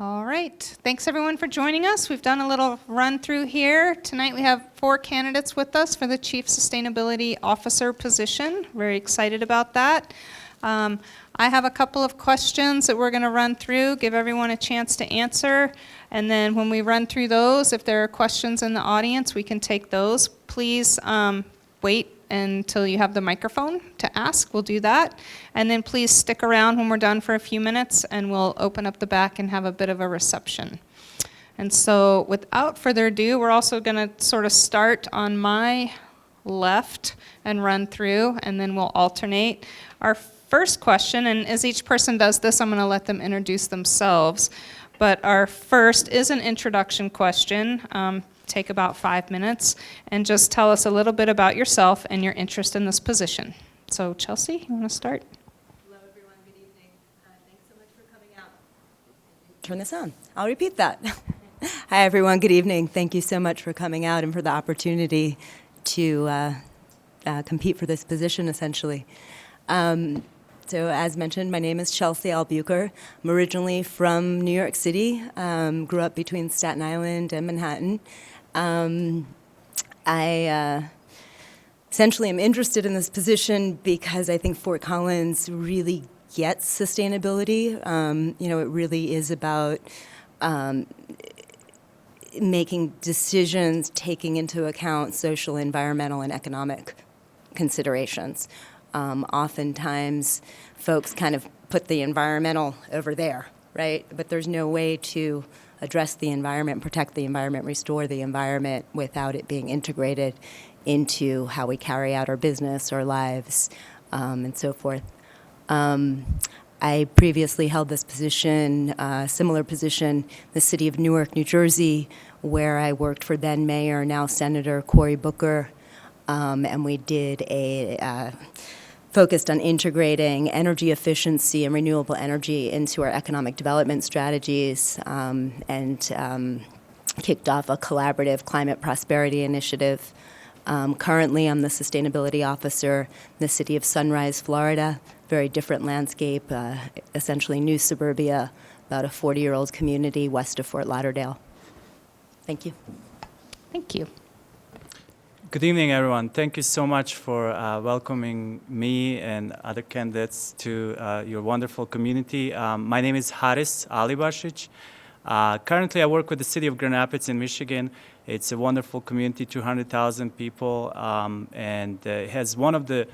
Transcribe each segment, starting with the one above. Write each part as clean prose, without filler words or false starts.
All right. Thanks, everyone, for joining us. We've done a little run-through here. Tonight we have 4 candidates with us for the Chief Sustainability Officer position. Very excited about that. I have a couple of questions that we're going to run through, give everyone a chance to answer. And then when we run through those, if there are questions in the audience, we can take those. Please wait until you have the microphone to ask. We'll do that. And then please stick around when we're done for a few minutes, and we'll open up the back and have a bit of a reception. And so without further ado, we're also going to sort of start on my left and run through, and then we'll alternate. Our first question, and as each person does this, I'm going to let them introduce themselves. But our first is an introduction question. Take about 5 minutes, and just tell us a little bit about yourself and your interest in this position. So Chelsea, you want to start? Hello, everyone. Good evening. Thanks so much for coming out. Turn this on. I'll repeat that. Hi, everyone. Good evening. Thank you so much for coming out and for the opportunity to compete for this position, essentially. So as mentioned, my name is Chelsea Albuquerque. I'm originally from New York City, grew up between Staten Island and Manhattan. I essentially am interested in this position because I think Fort Collins really gets sustainability. It really is about making decisions taking into account social, environmental, and economic considerations. Oftentimes, folks kind of put the environmental over there, right? But there's no way to address the environment, protect the environment, restore the environment without it being integrated into how we carry out our business, our lives, and so forth. I previously held this position, similar position, in the city of Newark, New Jersey, where I worked for then Mayor, now Senator Cory Booker, and we did focused on integrating energy efficiency and renewable energy into our economic development strategies, and kicked off a collaborative climate prosperity initiative. Currently, I'm the sustainability officer in the city of Sunrise, Florida. Very different landscape, essentially new suburbia, about a 40-year-old community west of Fort Lauderdale. Thank you. Thank you. Good evening, everyone. Thank you so much for welcoming me and other candidates to your wonderful community. My name is Haris Alibashic. Currently, I work with the city of Grand Rapids in Michigan. It's a wonderful community, 200,000 people, and it has one of the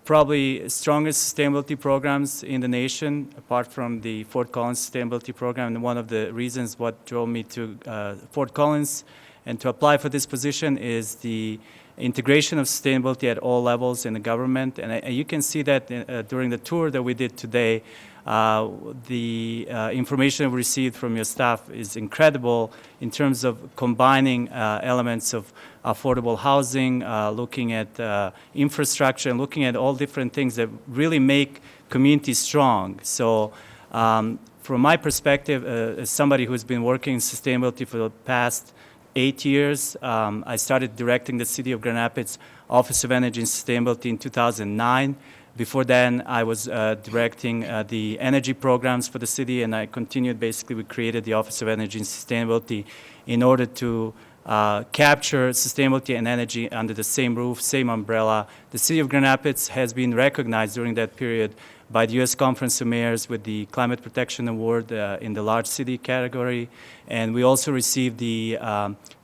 probably strongest sustainability programs in the nation, apart from the Fort Collins Sustainability Program. And one of the reasons what drove me to Fort Collins and to apply for this position is the integration of sustainability at all levels in the government. And you can see that during the tour that we did today, the information we received from your staff is incredible in terms of combining elements of affordable housing, looking at infrastructure, and looking at all different things that really make communities strong. So from my perspective, as somebody who's been working in sustainability for the past 8 years. I started directing the City of Grand Rapids Office of Energy and Sustainability in 2009. Before then, I was directing the energy programs for the city, and I continued. Basically, we created the Office of Energy and Sustainability in order to capture sustainability and energy under the same roof, same umbrella. The City of Grand Rapids has been recognized during that period by the U.S. Conference of Mayors with the Climate Protection Award in the large city category. And we also received the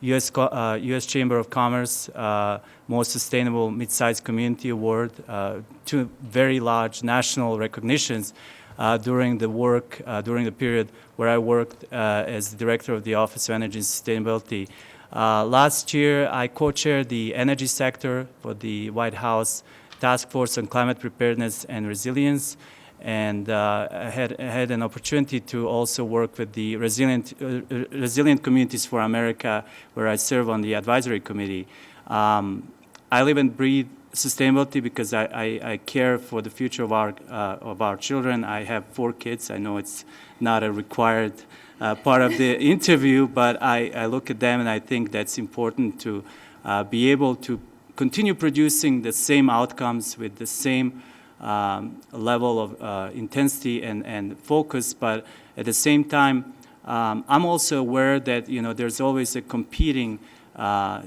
U.S. Chamber of Commerce Most Sustainable Mid-Sized Community Award, 2 very large national recognitions during the period where I worked as the director of the Office of Energy and Sustainability. Last year, I co-chaired the energy sector for the White House Task Force on Climate Preparedness and Resilience, and I had an opportunity to also work with the Resilient Communities for America, where I serve on the advisory committee. I live and breathe sustainability because I care for the future of our children. I have 4 kids. I know it's not a required part of the interview, but I look at them and I think that's important to be able to continue producing the same outcomes with the same level of intensity and focus, but at the same time I'm also aware that there's always a competing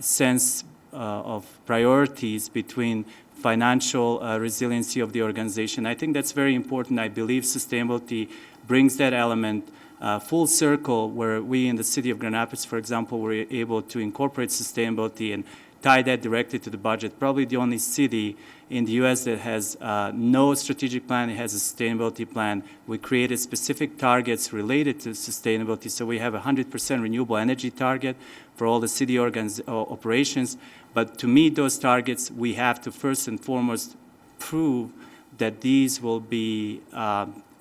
sense of priorities between financial resiliency of the organization. I think that's very important. I believe sustainability brings that element full circle, where we in the city of Grand Rapids, for example, were able to incorporate sustainability and tie that directly to the budget. Probably the only city in the U.S. that has no strategic plan, it has a sustainability plan. We created specific targets related to sustainability. So we have a 100% renewable energy target for all the city operations. But to meet those targets, we have to first and foremost prove that these will be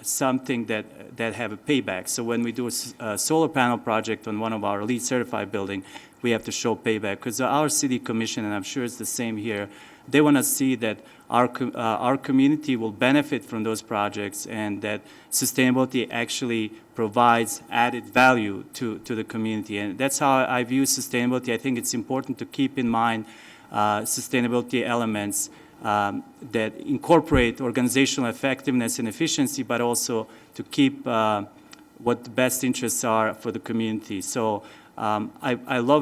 something that have a payback. So when we do a solar panel project on one of our LEED certified building, we have to show payback, because our city commission, and I'm sure it's the same here, they want to see that our community will benefit from those projects, and that sustainability actually provides added value to the community. And that's how I view sustainability. I think it's important to keep in mind sustainability elements that incorporate organizational effectiveness and efficiency, but also to keep what the best interests are for the community. So I love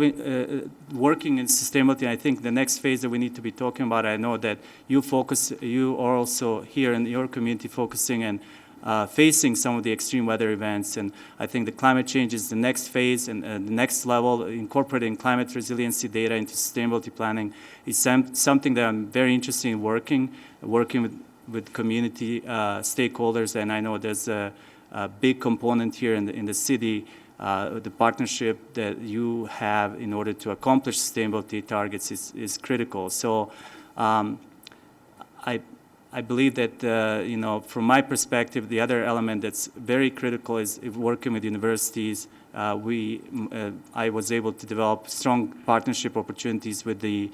working in sustainability, and I think the next phase that we need to be talking about, I know that you are also here in your community focusing and facing some of the extreme weather events, and I think the climate change is the next phase and the next level. Incorporating climate resiliency data into sustainability planning is something that I'm very interested in working with community stakeholders, and I know there's a big component here in the city. The partnership that you have in order to accomplish sustainability targets is critical. So I believe that, from my perspective, the other element that's very critical is working with universities. I was able to develop strong partnership opportunities with the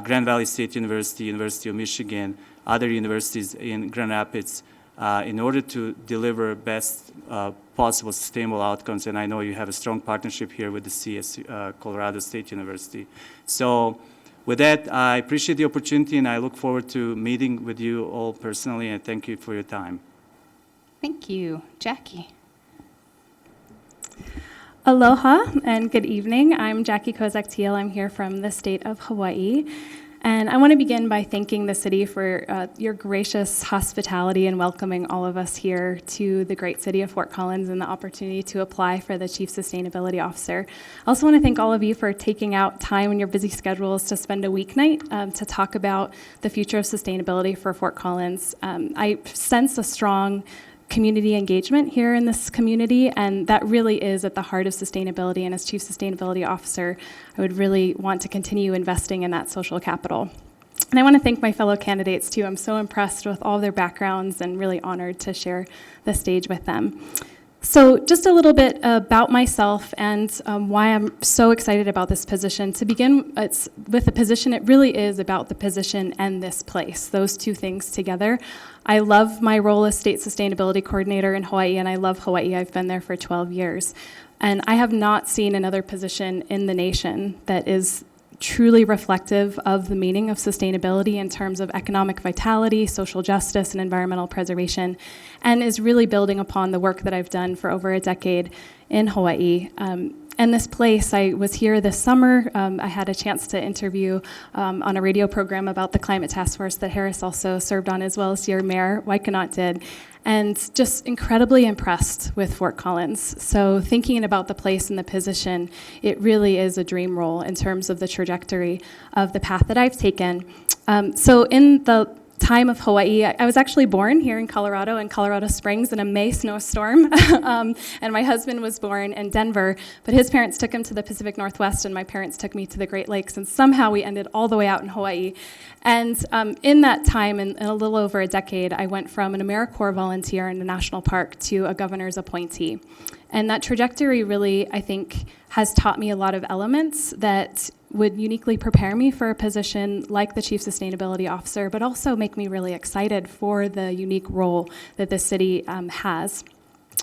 Grand Valley State University, University of Michigan, other universities in Grand Rapids, in order to deliver best possible sustainable outcomes. And I know you have a strong partnership here with the CSU, Colorado State University. So with that, I appreciate the opportunity, and I look forward to meeting with you all personally, and thank you for your time. Thank you. Jackie. Aloha and good evening. I'm Jackie Kozak-Teal. I'm here from the state of Hawaii. And I want to begin by thanking the city for your gracious hospitality and welcoming all of us here to the great city of Fort Collins and the opportunity to apply for the Chief Sustainability Officer. I also want to thank all of you for taking out time in your busy schedules to spend a weeknight to talk about the future of sustainability for Fort Collins. I sense a strong community engagement here in this community, and that really is at the heart of sustainability. And as Chief Sustainability Officer, I would really want to continue investing in that social capital. And I want to thank my fellow candidates too. I'm so impressed with all their backgrounds and really honored to share the stage with them. So just a little bit about myself and why I'm so excited about this position. To begin with the position, it really is about the position and this place, those two things together. I love my role as State Sustainability Coordinator in Hawaii, and I love Hawaii. I've been there for 12 years. And I have not seen another position in the nation that is truly reflective of the meaning of sustainability in terms of economic vitality, social justice, and environmental preservation, and is really building upon the work that I've done for over a decade in Hawaii. And this place, I was here this summer. I had a chance to interview on a radio program about the climate task force that Harris also served on, as well as your mayor, Waikanat, did. And just incredibly impressed with Fort Collins. So thinking about the place and the position, it really is a dream role in terms of the trajectory of the path that I've taken. So in the time of Hawaii, I was actually born here in Colorado Springs in a May snowstorm. And my husband was born in Denver, but his parents took him to the Pacific Northwest, and my parents took me to the Great Lakes, and somehow we ended all the way out in Hawaii. And in that time, in a little over a decade, I went from an AmeriCorps volunteer in a national park to a governor's appointee. And that trajectory really, I think, has taught me a lot of elements that would uniquely prepare me for a position like the Chief Sustainability Officer, but also make me really excited for the unique role that the city has.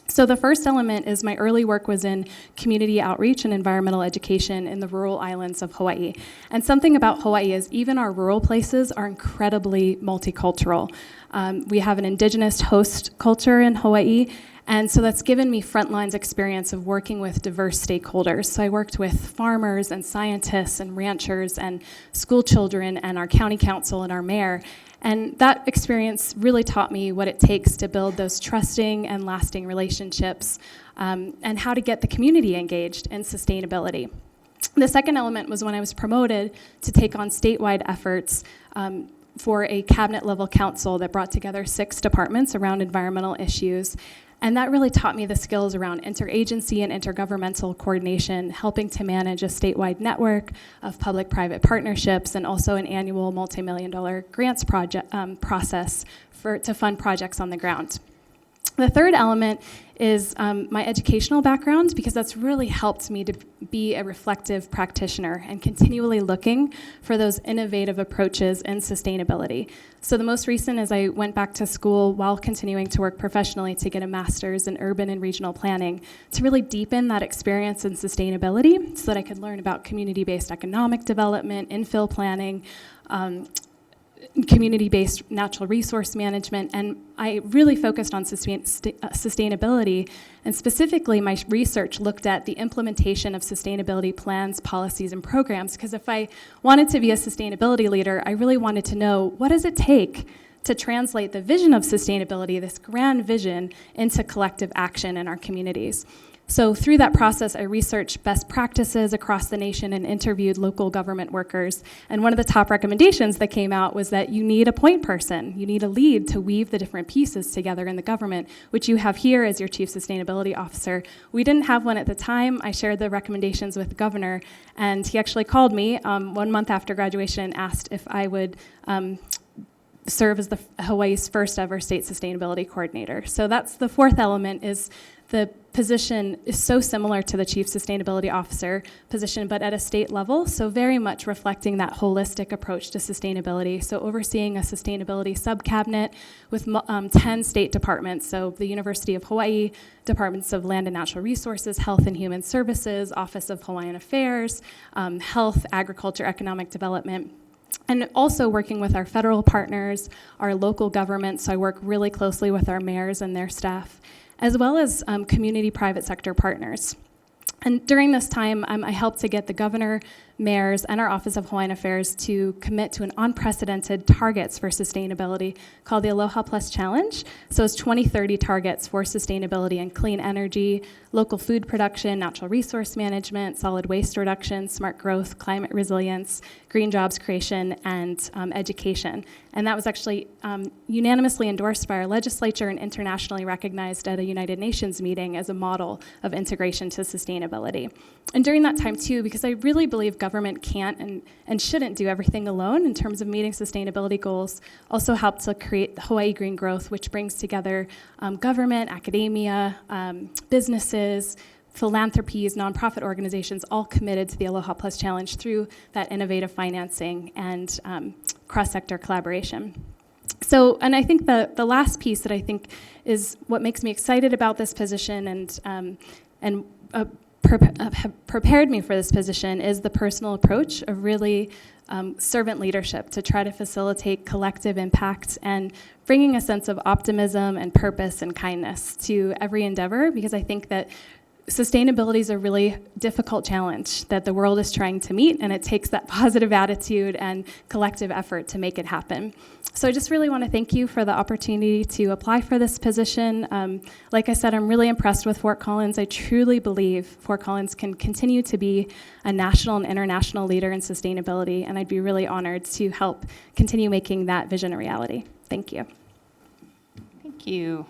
So the first element is my early work was in community outreach and environmental education in the rural islands of Hawaii. And something about Hawaii is even our rural places are incredibly multicultural. We have an indigenous host culture in Hawaii, and so that's given me frontlines experience of working with diverse stakeholders. So I worked with farmers and scientists and ranchers and school children and our county council and our mayor. And that experience really taught me what it takes to build those trusting and lasting relationships, and how to get the community engaged in sustainability. The second element was when I was promoted to take on statewide efforts for a cabinet-level council that brought together 6 departments around environmental issues. And that really taught me the skills around interagency and intergovernmental coordination, helping to manage a statewide network of public-private partnerships, and also an annual multi-million-dollar grants process to fund projects on the ground. The third element is my educational background, because that's really helped me to be a reflective practitioner and continually looking for those innovative approaches in sustainability. So the most recent is I went back to school while continuing to work professionally to get a master's in urban and regional planning to really deepen that experience in sustainability so that I could learn about community-based economic development, infill planning, community-based natural resource management, and I really focused on sustainability, and specifically my research looked at the implementation of sustainability plans, policies, and programs, because if I wanted to be a sustainability leader, I really wanted to know, what does it take to translate the vision of sustainability, this grand vision, into collective action in our communities? So through that process, I researched best practices across the nation and interviewed local government workers. And one of the top recommendations that came out was that you need a point person. You need a lead to weave the different pieces together in the government, which you have here as your Chief Sustainability Officer. We didn't have one at the time. I shared the recommendations with the governor, and he actually called me 1 month after graduation and asked if I would serve as Hawaii's first ever state sustainability coordinator. So that's the fourth element. Is the position is so similar to the Chief Sustainability Officer position, but at a state level, so very much reflecting that holistic approach to sustainability. So overseeing a sustainability sub-cabinet with 10 state departments, so the University of Hawaii, Departments of Land and Natural Resources, Health and Human Services, Office of Hawaiian Affairs, Health, Agriculture, Economic Development, and also working with our federal partners, our local government, so I work really closely with our mayors and their staff, as well as community private sector partners. And during this time, I helped to get the governor, mayors, and our Office of Hawaiian Affairs to commit to an unprecedented targets for sustainability called the Aloha Plus Challenge. So it's 2030 targets for sustainability and clean energy, local food production, natural resource management, solid waste reduction, smart growth, climate resilience, green jobs creation, and education. And that was actually unanimously endorsed by our legislature and internationally recognized at a United Nations meeting as a model of integration to sustainability. And during that time too, because I really believe government can't and shouldn't do everything alone in terms of meeting sustainability goals, also helped to create the Hawaii Green Growth, which brings together government, academia, businesses, philanthropies, nonprofit organizations, all committed to the Aloha Plus Challenge through that innovative financing and cross-sector collaboration. So, and I think the last piece that I think is what makes me excited about this position and prepared me for this position is the personal approach of really servant leadership to try to facilitate collective impact and bringing a sense of optimism and purpose and kindness to every endeavor, because I think that sustainability is a really difficult challenge that the world is trying to meet, and it takes that positive attitude and collective effort to make it happen. So I just really want to thank you for the opportunity to apply for this position. Like I said, I'm really impressed with Fort Collins. I truly believe Fort Collins can continue to be a national and international leader in sustainability, and I'd be really honored to help continue making that vision a reality. Thank you. Thank you.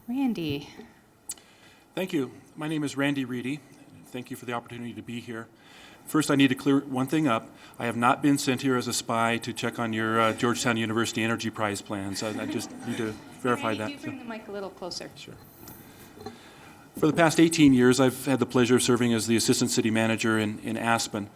Randy. Thank you. My name is Randy Reedy. Thank you for the opportunity to be here. First, I need to clear one thing up. I have not been sent here as a spy to check on your Georgetown University Energy Prize plans. I just need to verify that. Could you bring the mic a little closer? Sure. For the past 18 years, I've had the pleasure of serving as the Assistant City Manager in Aspen.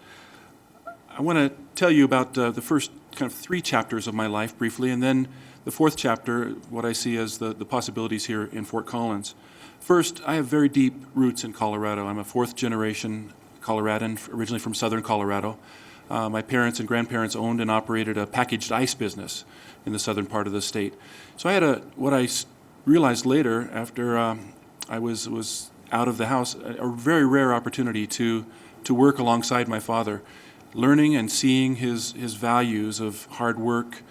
I want to tell you about the first kind of 3 chapters of my life briefly, and then the 4th chapter, what I see as the possibilities here in Fort Collins. First, I have very deep roots in Colorado. I'm a 4th generation Coloradan, originally from southern Colorado. My parents and grandparents owned and operated a packaged ice business in the southern part of the state. So I had what I realized later, after I was out of the house, a very rare opportunity to work alongside my father, learning and seeing his values of hard work,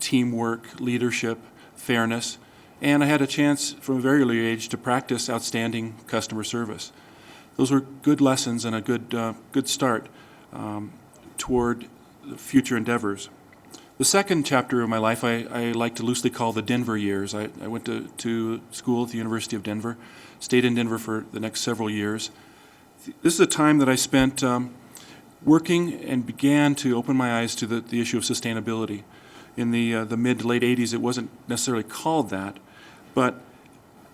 teamwork, leadership, fairness, and I had a chance from a very early age to practice outstanding customer service. Those were good lessons and a good start toward future endeavors. The second chapter of my life I like to loosely call the Denver years. I went to school at the University of Denver, stayed in Denver for the next several years. This is a time that I spent working and began to open my eyes to the issue of sustainability. In the mid to late 80s, it wasn't necessarily called that, but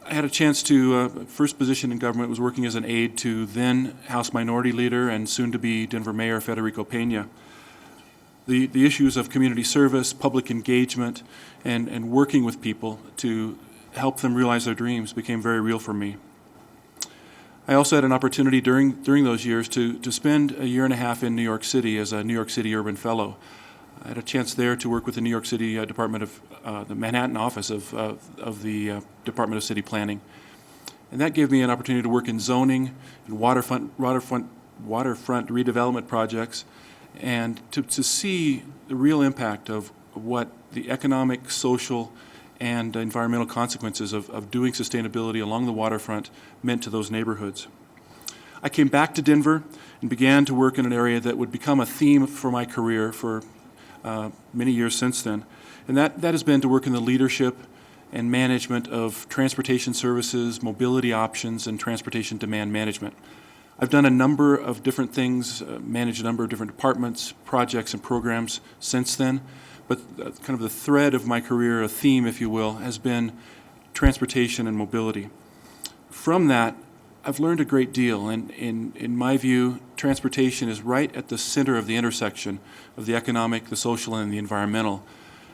I had a chance to, first position in government was working as an aide to then House Minority Leader and soon-to-be Denver Mayor Federico Peña. The issues of community service, public engagement, and working with people to help them realize their dreams became very real for me. I also had an opportunity during those years to spend a year and a half in New York City as a New York City Urban Fellow. I had a chance there to work with the New York City Department of, the Manhattan office of the Department of City Planning. And that gave me an opportunity to work in zoning and waterfront redevelopment projects, and to see the real impact of what the economic, social, and environmental consequences of doing sustainability along the waterfront meant to those neighborhoods. I came back to Denver and began to work in an area that would become a theme for my career for many years since then. And that has been to work in the leadership and management of transportation services, mobility options, and transportation demand management. I've done a number of different things, managed a number of different departments, projects, and programs since then. But kind of the thread of my career, a theme, if you will, has been transportation and mobility. From that, I've learned a great deal, and in my view, transportation is right at the center of the intersection of the economic, the social, and the environmental.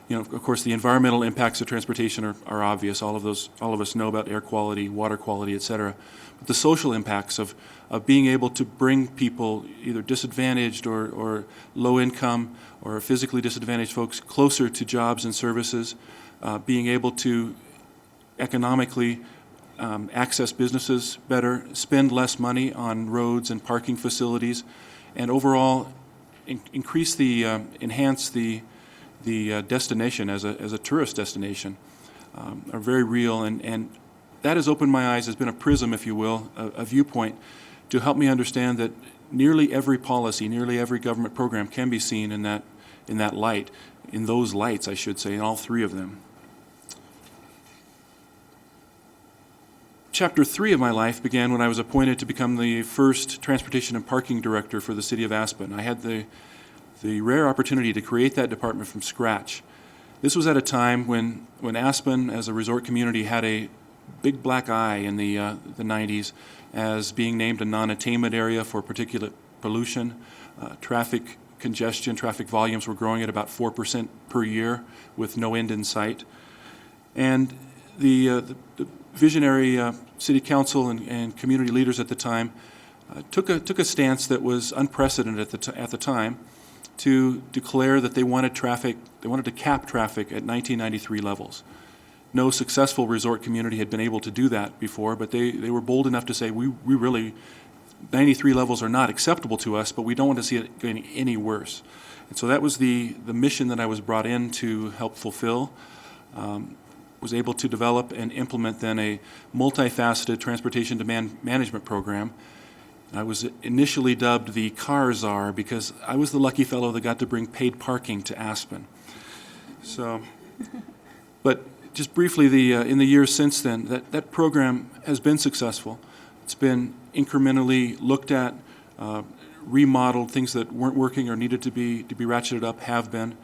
You know, of course, the environmental impacts of transportation are obvious. All of us know about air quality, water quality, et cetera. But the social impacts of being able to bring people, either disadvantaged or low income or physically disadvantaged folks, closer to jobs and services, being able to economically access businesses better, spend less money on roads and parking facilities, and overall enhance the destination as a tourist destination are very real, and that has opened my eyes, has been a prism, if you will, a viewpoint to help me understand that nearly every policy, nearly every government program can be seen in that light, in those lights, I should say, in all three of them. Chapter 3 of my life began when I was appointed to become the first transportation and parking director for the city of Aspen. I had the rare opportunity to create that department from scratch. This was at a time when Aspen, as a resort community, had a big black eye in the 90s as being named a non-attainment area for particulate pollution. Traffic congestion, traffic volumes were growing at about 4% per year with no end in sight. And the visionary city council and community leaders at the time took a stance that was unprecedented at the time to declare that they wanted to cap traffic at 1993 levels. No successful resort community had been able to do that before, but they were bold enough to say, we really, 93 levels are not acceptable to us, but we don't want to see it getting any worse. And so that was the mission that I was brought in to help fulfill. Was able to develop and implement then a multifaceted transportation demand management program. I was initially dubbed the car czar because I was the lucky fellow that got to bring paid parking to Aspen. So, but just briefly, in the years since then, that program has been successful. It's been incrementally looked at, remodeled. Things that weren't working or needed to be ratcheted up have been.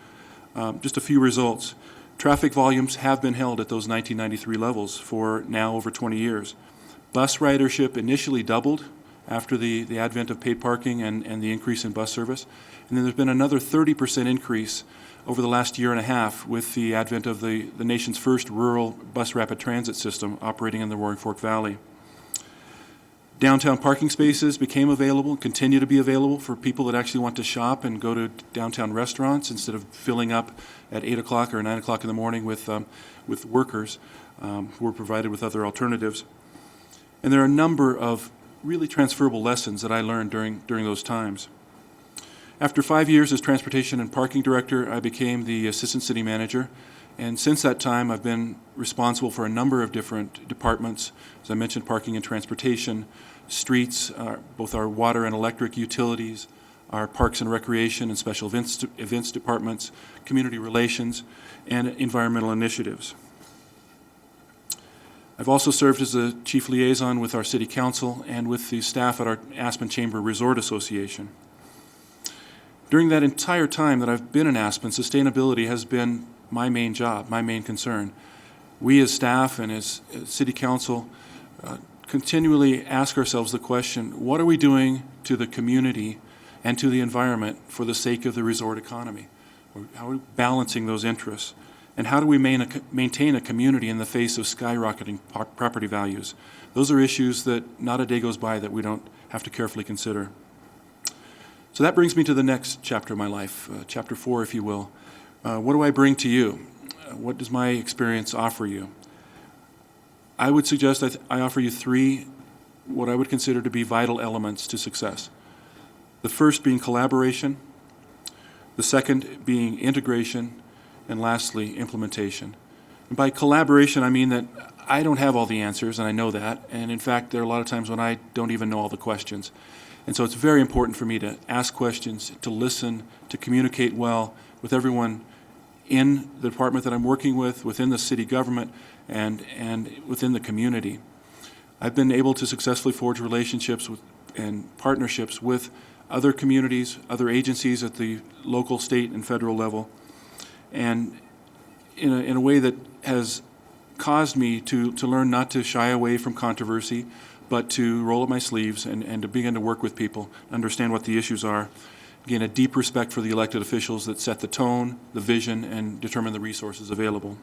Just a few results. Traffic volumes have been held at those 1993 levels for now over 20 years. Bus ridership initially doubled after the advent of paid parking and the increase in bus service. And then there's been another 30% increase over the last year and a half with the advent of the nation's first rural bus rapid transit system operating in the Roaring Fork Valley. Downtown parking spaces became available, continue to be available for people that actually want to shop and go to downtown restaurants instead of filling up at 8 o'clock or 9 o'clock in the morning with workers who were provided with other alternatives. And there are a number of really transferable lessons that I learned during those times. After 5 years as Transportation and Parking Director, I became the Assistant City Manager. And since that time, I've been responsible for a number of different departments. As I mentioned, parking and transportation, streets, both our water and electric utilities, our parks and recreation and special events departments, community relations, and environmental initiatives. I've also served as a chief liaison with our city council and with the staff at our Aspen Chamber Resort Association. During that entire time that I've been in Aspen, sustainability has been my main job, my main concern. We as staff and as city council continually ask ourselves the question, what are we doing to the community and to the environment for the sake of the resort economy? How are we balancing those interests? And how do we maintain a community in the face of skyrocketing property values? Those are issues that not a day goes by that we don't have to carefully consider. So that brings me to the next chapter of my life, chapter 4, if you will. What do I bring to you? What does my experience offer you? I would suggest I offer you 3 what I would consider to be vital elements to success. The first being collaboration, the second being integration, and lastly, implementation. And by collaboration, I mean that I don't have all the answers, and I know that. And in fact, there are a lot of times when I don't even know all the questions. And so it's very important for me to ask questions, to listen, to communicate well with everyone in the department that I'm working with, within the city government, and within the community. I've been able to successfully forge relationships and partnerships with other communities, other agencies at the local, state, and federal level, and in a way that has caused me to learn not to shy away from controversy, but to roll up my sleeves and to begin to work with people, understand what the issues are, gain a deep respect for the elected officials that set the tone, the vision, and determine the resources available.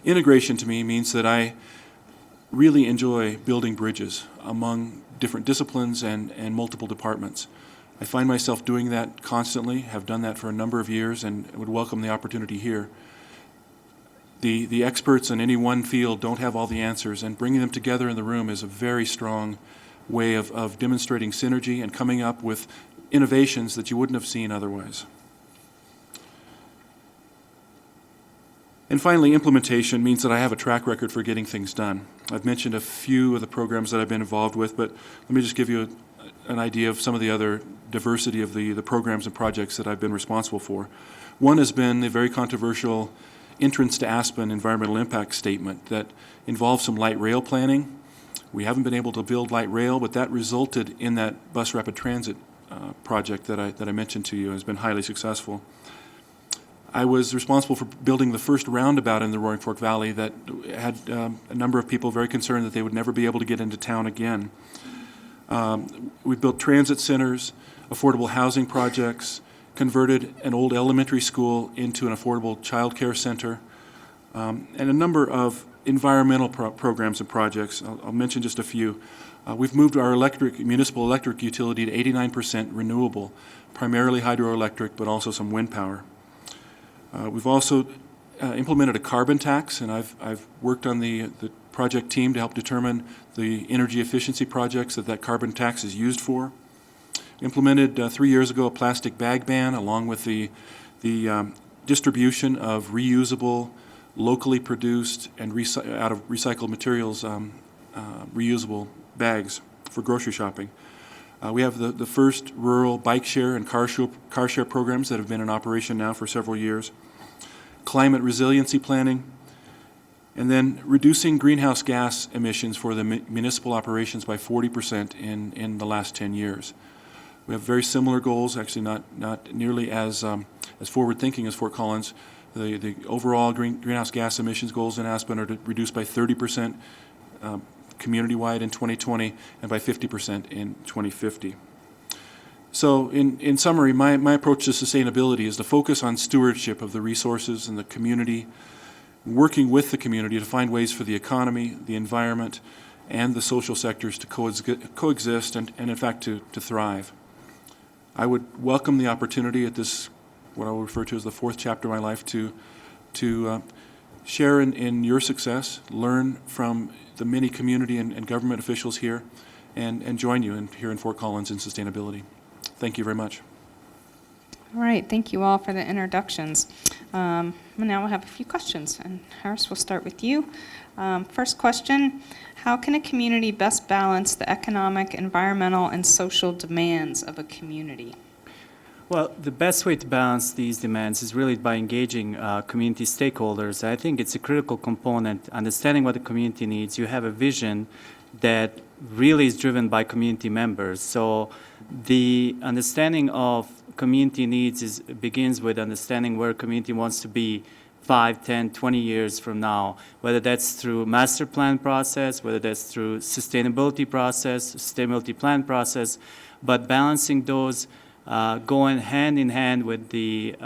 Integration to me means that I really enjoy building bridges among different disciplines and multiple departments. I find myself doing that constantly, have done that for a number of years, and would welcome the opportunity here. The experts in any one field don't have all the answers, and bringing them together in the room is a very strong way of demonstrating synergy and coming up with innovations that you wouldn't have seen otherwise. And finally, implementation means that I have a track record for getting things done. I've mentioned a few of the programs that I've been involved with, but let me just give you an idea of some of the other diversity of the programs and projects that I've been responsible for. One has been the very controversial Entrance to Aspen environmental impact statement that involves some light rail planning. We haven't been able to build light rail, but that resulted in that bus rapid transit project that I mentioned to you has been highly successful. I was responsible for building the first roundabout in the Roaring Fork Valley that had a number of people very concerned that they would never be able to get into town again. We built transit centers, affordable housing projects, converted an old elementary school into an affordable child care center, and a number of environmental programs and projects. I'll mention just a few. We've moved our municipal electric utility to 89% renewable, primarily hydroelectric, but also some wind power. We've also implemented a carbon tax, and I've worked on the project team to help determine the energy efficiency projects that carbon tax is used for. Implemented 3 years ago a plastic bag ban, along with the distribution of reusable, locally produced, and out of recycled materials reusable bags for grocery shopping. We have the first rural bike share and car share programs that have been in operation now for several years. Climate resiliency planning, and then reducing greenhouse gas emissions for the municipal operations by 40% in the last 10 years. We have very similar goals, actually not nearly as forward-thinking as Fort Collins. The overall greenhouse gas emissions goals in Aspen are to reduce by 30% community-wide in 2020 and by 50% in 2050. So in summary, my approach to sustainability is to focus on stewardship of the resources and the community, working with the community to find ways for the economy, the environment, and the social sectors to coexist and in fact, to thrive. I would welcome the opportunity at this, what I will refer to as the fourth chapter of my life, to share in your success, learn from the many community and government officials here, and join you here in Fort Collins in sustainability. Thank you very much. All right, thank you all for the introductions. Now we'll have a few questions, and Harris, we'll start with you. First question, how can a community best balance the economic, environmental, and social demands of a community? Well, the best way to balance these demands is really by engaging community stakeholders. I think it's a critical component, understanding what the community needs. You have a vision that really is driven by community members. So the understanding of community needs begins with understanding where community wants to be 5, 10, 20 years from now, whether that's through master plan process, whether that's through sustainability process, sustainability plan process, but balancing those going hand in hand with the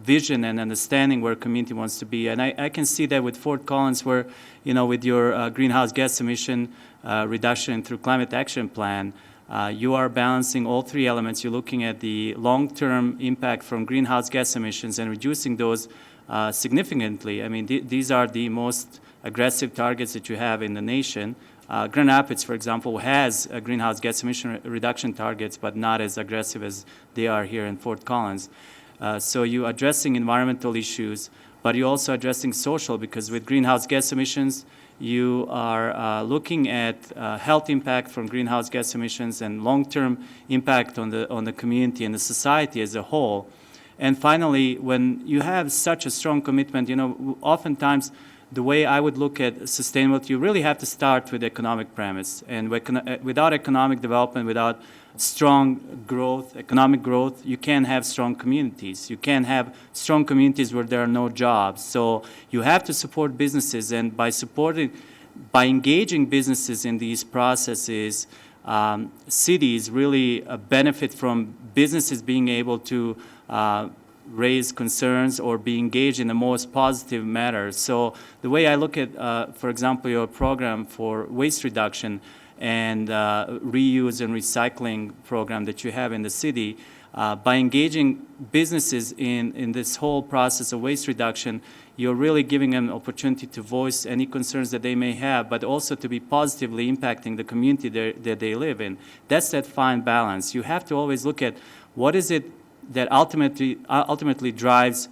vision and understanding where community wants to be. And I can see that with Fort Collins where, with your greenhouse gas emission reduction through climate action plan, you are balancing all three elements. You're looking at the long-term impact from greenhouse gas emissions and reducing those significantly. I mean, these are the most aggressive targets that you have in the nation. Grand Rapids, for example, has greenhouse gas emission reduction targets, but not as aggressive as they are here in Fort Collins. So you're addressing environmental issues, but you're also addressing social, because with greenhouse gas emissions, you are looking at health impact from greenhouse gas emissions and long-term impact on the community and the society as a whole. And finally, when you have such a strong commitment, oftentimes the way I would look at sustainability, you really have to start with economic premise. And without economic development, without strong growth, economic growth, you can't have strong communities. You can't have strong communities where there are no jobs. So you have to support businesses, and by engaging businesses in these processes, cities really benefit from businesses being able to raise concerns or be engaged in the most positive manner. So the way I look at, for example, your program for waste reduction and reuse and recycling program that you have in the city, by engaging businesses in this whole process of waste reduction, you're really giving them an opportunity to voice any concerns that they may have, but also to be positively impacting the community that they live in. That's that fine balance. You have to always look at what is it that ultimately drives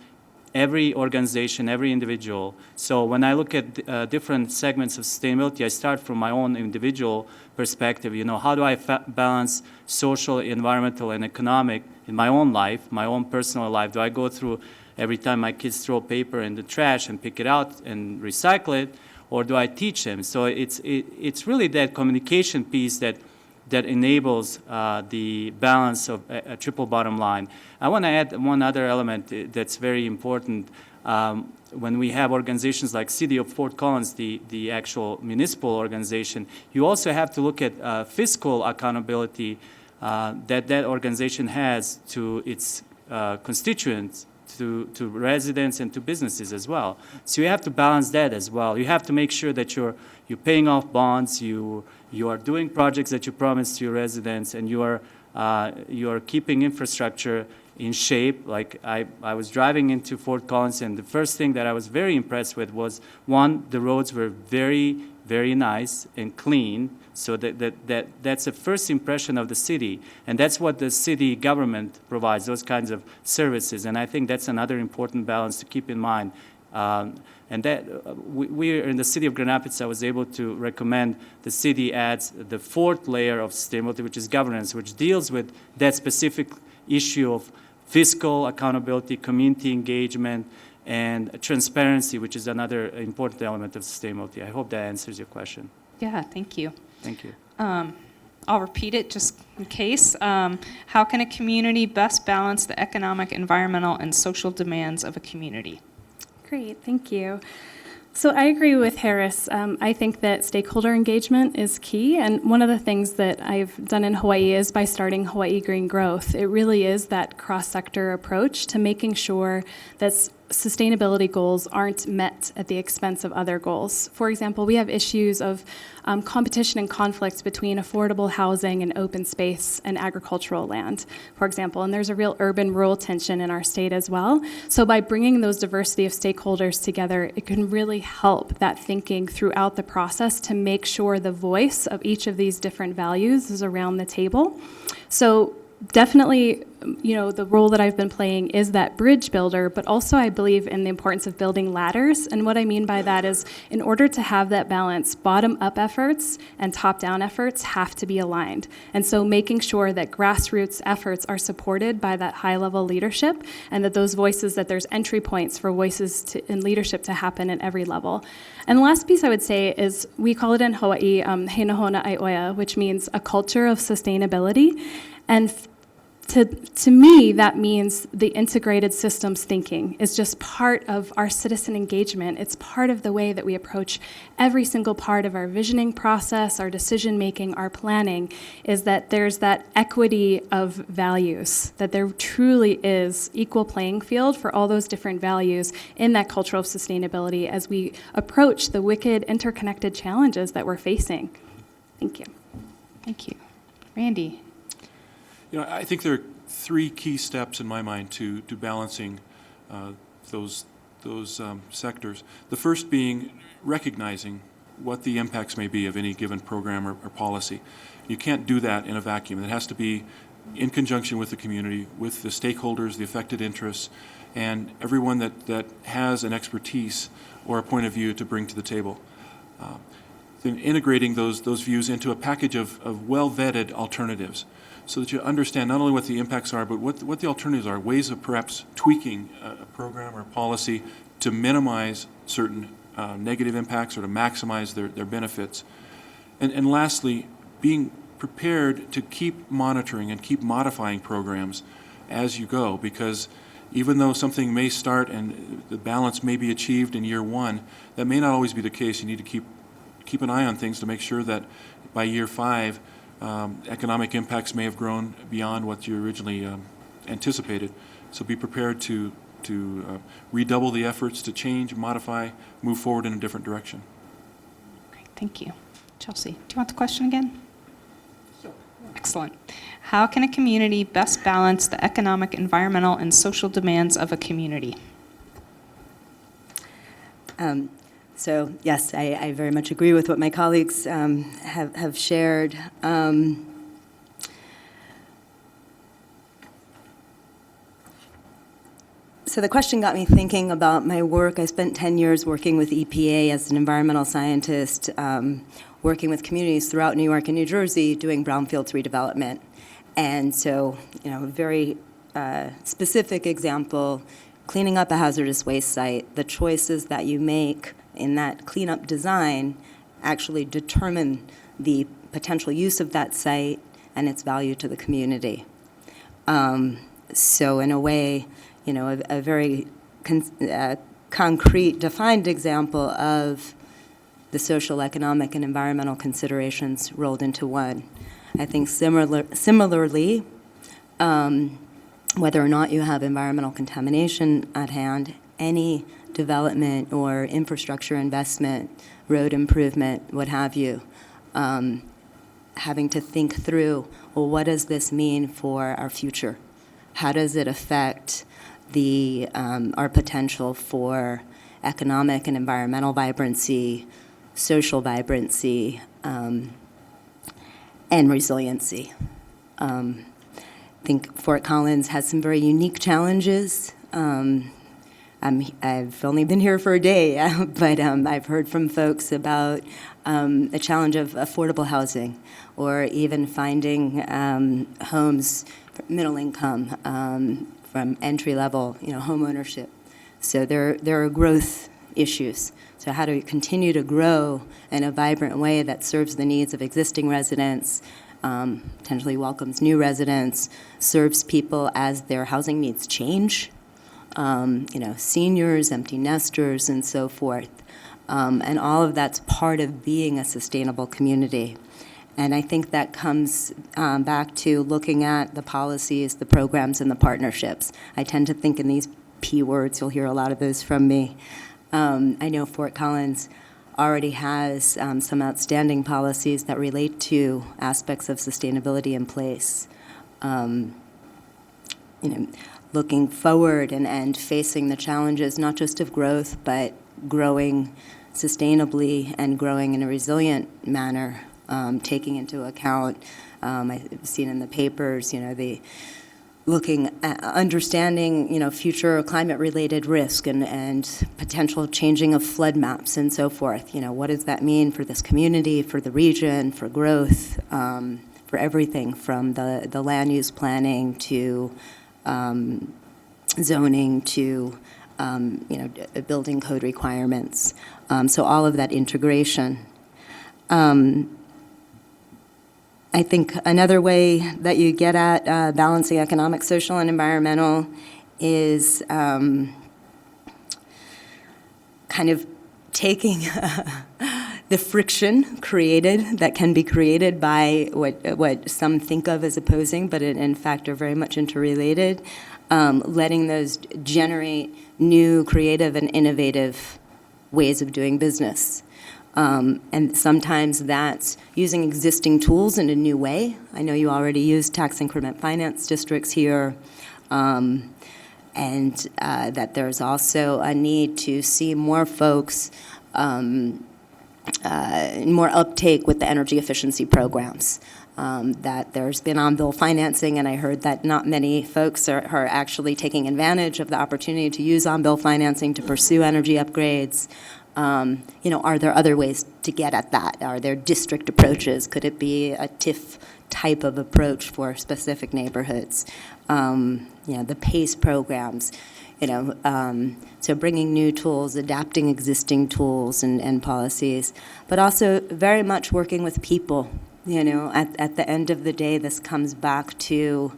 every organization, every individual. So when I look at different segments of sustainability, I start from my own individual perspective. How do I balance social, environmental, and economic in my own life, my own personal life? Do I go through every time my kids throw paper in the trash and pick it out and recycle it, or do I teach them? So it's really that communication piece that enables the balance of a triple bottom line. I want to add one other element that's very important. When we have organizations like City of Fort Collins, the actual municipal organization, you also have to look at fiscal accountability that organization has to its constituents, to residents and to businesses as well. So you have to balance that as well. You have to make sure that you're paying off bonds, you are doing projects that you promised to your residents, and you are keeping infrastructure in shape. Like I was driving into Fort Collins, and the first thing that I was very impressed with was, one, the roads were very, very nice and clean. So that's a first impression of the city, and that's what the city government provides, those kinds of services. And I think that's another important balance to keep in mind. And that we are in the city of Grand Rapids. I was able to recommend the city adds the fourth layer of sustainability, which is governance, which deals with that specific issue of fiscal accountability, community engagement, and transparency, which is another important element of sustainability. I hope that answers your question. Yeah, thank you. Thank you. I'll repeat it just in case. How can a community best balance the economic, environmental, and social demands of a community? Great, thank you. So I agree with Harris. I think that stakeholder engagement is key, and one of the things that I've done in Hawaii is by starting Hawaii Green Growth. It really is that cross-sector approach to making sure that sustainability goals aren't met at the expense of other goals. For example, we have issues of competition and conflicts between affordable housing and open space and agricultural land, for example, and there's a real urban-rural tension in our state as well. So by bringing those diversity of stakeholders together, it can really help that thinking throughout the process to make sure the voice of each of these different values is around the table. So definitely, the role that I've been playing is that bridge builder, but also I believe in the importance of building ladders. And what I mean by that is, in order to have that balance, bottom-up efforts and top-down efforts have to be aligned. And so making sure that grassroots efforts are supported by that high-level leadership, and that those voices, that there's entry points for voices in leadership to happen at every level. And the last piece I would say is, we call it in Hawaii, He Nahona Ai Oia, which means a culture of sustainability. And to me, that means the integrated systems thinking is just part of our citizen engagement. It's part of the way that we approach every single part of our visioning process, our decision making, our planning, is that there's that equity of values, that there truly is equal playing field for all those different values in that culture of sustainability as we approach the wicked interconnected challenges that we're facing. Thank you. Thank you. Randy? I think there are three key steps in my mind to balancing those sectors. The first being recognizing what the impacts may be of any given program or policy. You can't do that in a vacuum. It has to be in conjunction with the community, with the stakeholders, the affected interests, and everyone that has an expertise or a point of view to bring to the table. Then integrating those views into a package of well-vetted alternatives, so that you understand not only what the impacts are, but what the alternatives are, ways of perhaps tweaking a program or a policy to minimize certain negative impacts or to maximize their benefits. And lastly, being prepared to keep monitoring and keep modifying programs as you go, because even though something may start and the balance may be achieved in year one, that may not always be the case. You need to keep an eye on things to make sure that by year 5, economic impacts may have grown beyond what you originally anticipated. So be prepared to redouble the efforts to change, modify, move forward in a different direction. Great, thank you. Chelsea, do you want the question again? Sure. Excellent. How can a community best balance the economic, environmental, and social demands of a community? So yes, I very much agree with what my colleagues have shared. So the question got me thinking about my work. I spent 10 years working with EPA as an environmental scientist, working with communities throughout New York and New Jersey doing brownfields redevelopment. And so, a very specific example, cleaning up a hazardous waste site, the choices that you make in that cleanup design actually determine the potential use of that site and its value to the community. So in a way, a very concrete, defined example of the social, economic, and environmental considerations rolled into one. I think similarly, whether or not you have environmental contamination at hand, any development or infrastructure investment, road improvement, what have you, having to think through, well, what does this mean for our future? How does it affect our potential for economic and environmental vibrancy, social vibrancy, and resiliency? I think Fort Collins has some very unique challenges. I've only been here for a day, but I've heard from folks about the challenge of affordable housing, or even finding homes for middle income, from entry level, home ownership. So there are growth issues. So how do we continue to grow in a vibrant way that serves the needs of existing residents, potentially welcomes new residents, serves people as their housing needs change? Seniors, empty nesters, and so forth. And all of that's part of being a sustainable community. And I think that comes back to looking at the policies, the programs, and the partnerships. I tend to think in these P words. You'll hear a lot of those from me. I know Fort Collins already has some outstanding policies that relate to aspects of sustainability in place. Looking forward and facing the challenges not just of growth, but growing sustainably and growing in a resilient manner, taking into account, I've seen in the papers, the looking at understanding, future climate-related risk and potential changing of flood maps and so forth. What does that mean for this community, for the region, for growth, for everything from the land use planning to zoning to building code requirements. So all of that integration. I think another way that you get at balancing economic, social, and environmental is kind of taking the friction that can be created by what some think of as opposing, but in fact are very much interrelated, letting those generate new, creative, and innovative ways of doing business. And sometimes that's using existing tools in a new way. I know you already use tax increment finance districts here, and that there's also a need to see more folks, more uptake with the energy efficiency programs. That there's been on-bill financing, and I heard that not many folks are actually taking advantage of the opportunity to use on-bill financing to pursue energy upgrades. Are there other ways to get at that? Are there district approaches? Could it be a TIF type of approach for specific neighborhoods? The PACE programs, so bringing new tools, adapting existing tools and policies, but also very much working with people. At the end of the day, this comes back to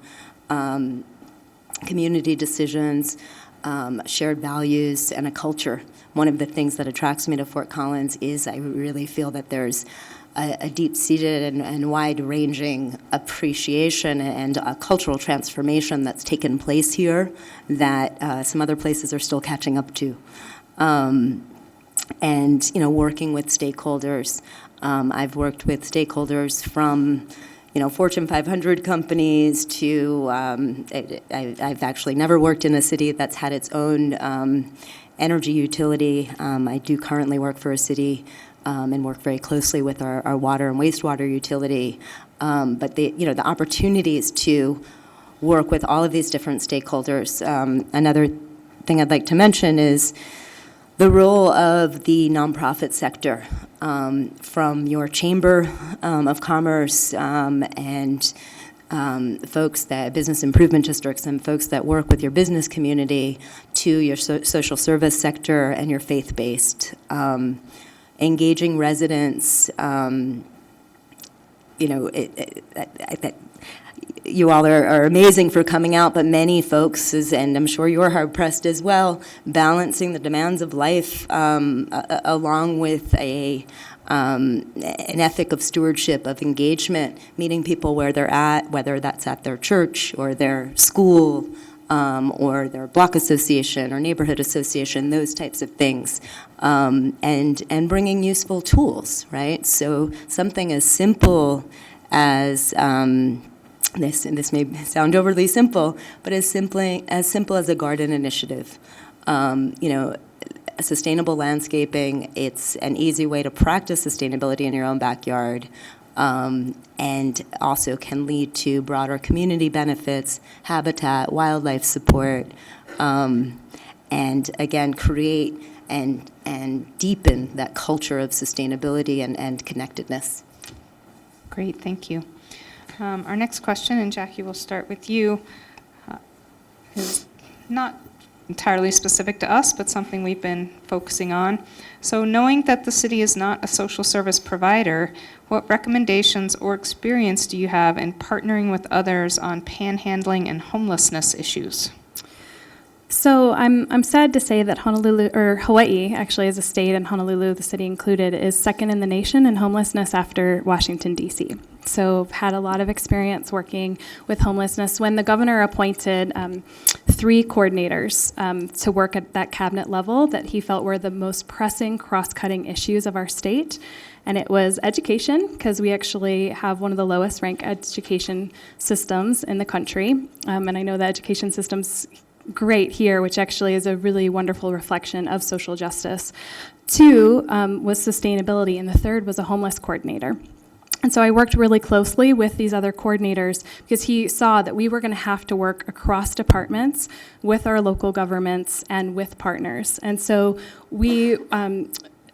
community decisions, shared values, and a culture. One of the things that attracts me to Fort Collins is I really feel that there's a deep-seated and wide-ranging appreciation and a cultural transformation that's taken place here that some other places are still catching up to. And working with stakeholders. I've worked with stakeholders from Fortune 500 companies to, I've actually never worked in a city that's had its own energy utility. I do currently work for a city and work very closely with our water and wastewater utility. But the opportunities to work with all of these different stakeholders. Another thing I'd like to mention is the role of the nonprofit sector, from your Chamber of Commerce and folks that business improvement districts and folks that work with your business community to your social service sector and your faith-based, engaging residents. You all are amazing for coming out, but many folks, and I'm sure you're hard-pressed as well, balancing the demands of life along with an ethic of stewardship, of engagement, meeting people where they're at, whether that's at their church or their school or their block association or neighborhood association, those types of things, and bringing useful tools, right? So something as simple as this may sound overly simple, but as simple as a garden initiative. Sustainable landscaping, it's an easy way to practice sustainability in your own backyard, and also can lead to broader community benefits, habitat, wildlife support, and again, create and deepen that culture of sustainability and connectedness. Great, thank you. Our next question, and Jackie, we'll start with you, is not entirely specific to us, but something we've been focusing on. So knowing that the city is not a social service provider, what recommendations or experience do you have in partnering with others on panhandling and homelessness issues? So I'm sad to say that Hawaii, actually as a state, and Honolulu, the city included, is second in the nation in homelessness after Washington, D.C. So I've had a lot of experience working with homelessness. When the governor appointed 3 coordinators to work at that cabinet level that he felt were the most pressing cross-cutting issues of our state. And it was education, because we actually have one of the lowest ranked education systems in the country. And I know the education system's great here, which actually is a really wonderful reflection of social justice. 2 was sustainability, and the 3rd was a homeless coordinator. And so I worked really closely with these other coordinators because he saw that we were going to have to work across departments with our local governments and with partners. And so we,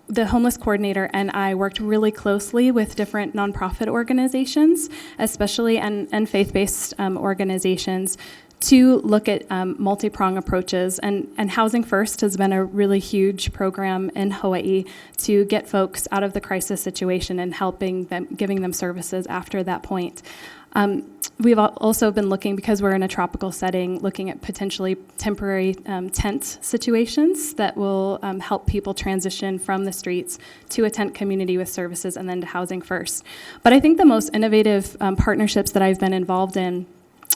the homeless coordinator and I worked really closely with different nonprofit organizations, especially and faith-based organizations, to look at multi-prong approaches. And Housing First has been a really huge program in Hawaii to get folks out of the crisis situation and helping them, giving them services after that point. We've also been looking, because we're in a tropical setting, looking at potentially temporary tent situations that will help people transition from the streets to a tent community with services and then to Housing First. But I think the most innovative partnerships that I've been involved in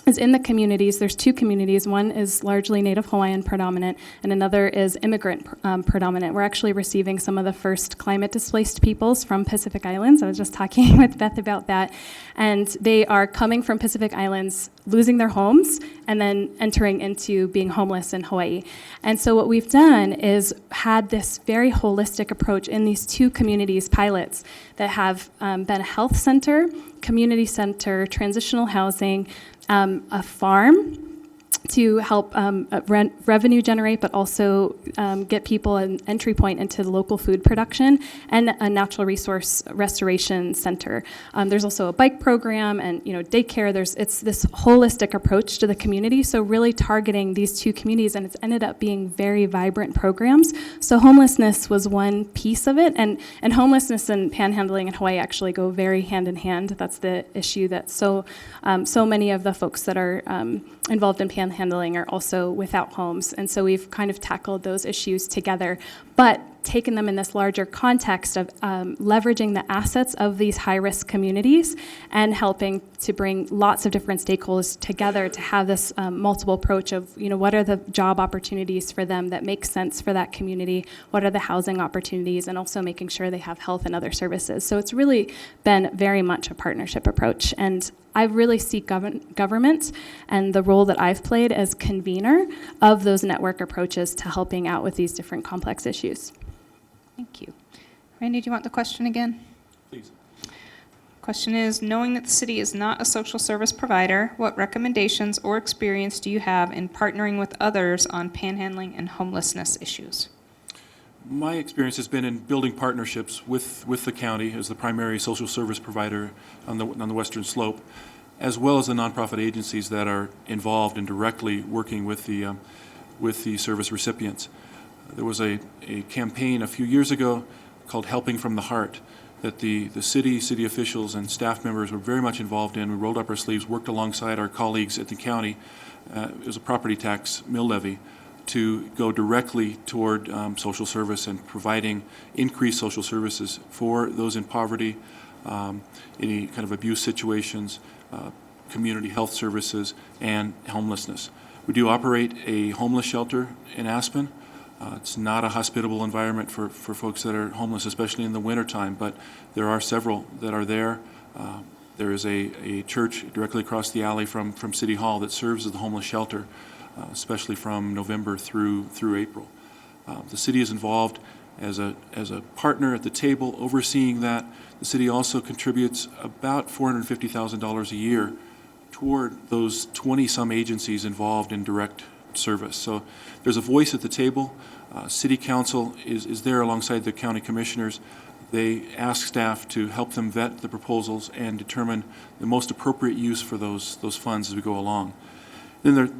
is in the communities. There's 2 communities. One is largely Native Hawaiian predominant, and another is immigrant predominant. We're actually receiving some of the first climate displaced peoples from Pacific Islands. I was just talking with Beth about that. And they are coming from Pacific Islands, losing their homes, and then entering into being homeless in Hawaii. And so what we've done is had this very holistic approach in these 2 communities pilots that have been a health center, community center, transitional housing, a farm to help revenue generate, but also get people an entry point into the local food production, and a natural resource restoration center. There's also a bike program and daycare. It's this holistic approach to the community, so really targeting these 2 communities, and it's ended up being very vibrant programs. So homelessness was one piece of it, and homelessness and panhandling in Hawaii actually go very hand in hand. That's the issue that so many of the folks that are involved in panhandling are also without homes. And so we've kind of tackled those issues together, but taken them in this larger context of leveraging the assets of these high-risk communities and helping to bring lots of different stakeholders together to have this multiple approach of, what are the job opportunities for them that make sense for that community, what are the housing opportunities, and also making sure they have health and other services. So it's really been very much a partnership approach. And I really see government and the role that I've played as convener of those network approaches to helping out with these different complex issues. Thank you. Randy, do you want the question again? Please. Question is, knowing that the city is not a social service provider, what recommendations or experience do you have in partnering with others on panhandling and homelessness issues? My experience has been in building partnerships with the county as the primary social service provider on the Western Slope, as well as the nonprofit agencies that are involved in directly working with the service recipients. There was a campaign a few years ago called Helping from the Heart that the city officials and staff members were very much involved in. We rolled up our sleeves, worked alongside our colleagues at the county. It was a property tax mill levy to go directly toward social service and providing increased social services for those in poverty, any kind of abuse situations, community health services, and homelessness. We do operate a homeless shelter in Aspen. It's not a hospitable environment for folks that are homeless, especially in the wintertime, but there are several that are there. There is a church directly across the alley from City Hall that serves as the homeless shelter, especially from November through April. The city is involved as a partner at the table overseeing that. The city also contributes about $450,000 a year toward those 20-some agencies involved in direct service. So there's a voice at the table. City Council is there alongside the county commissioners. They ask staff to help them vet the proposals and determine the most appropriate use for those funds as we go along. Then there are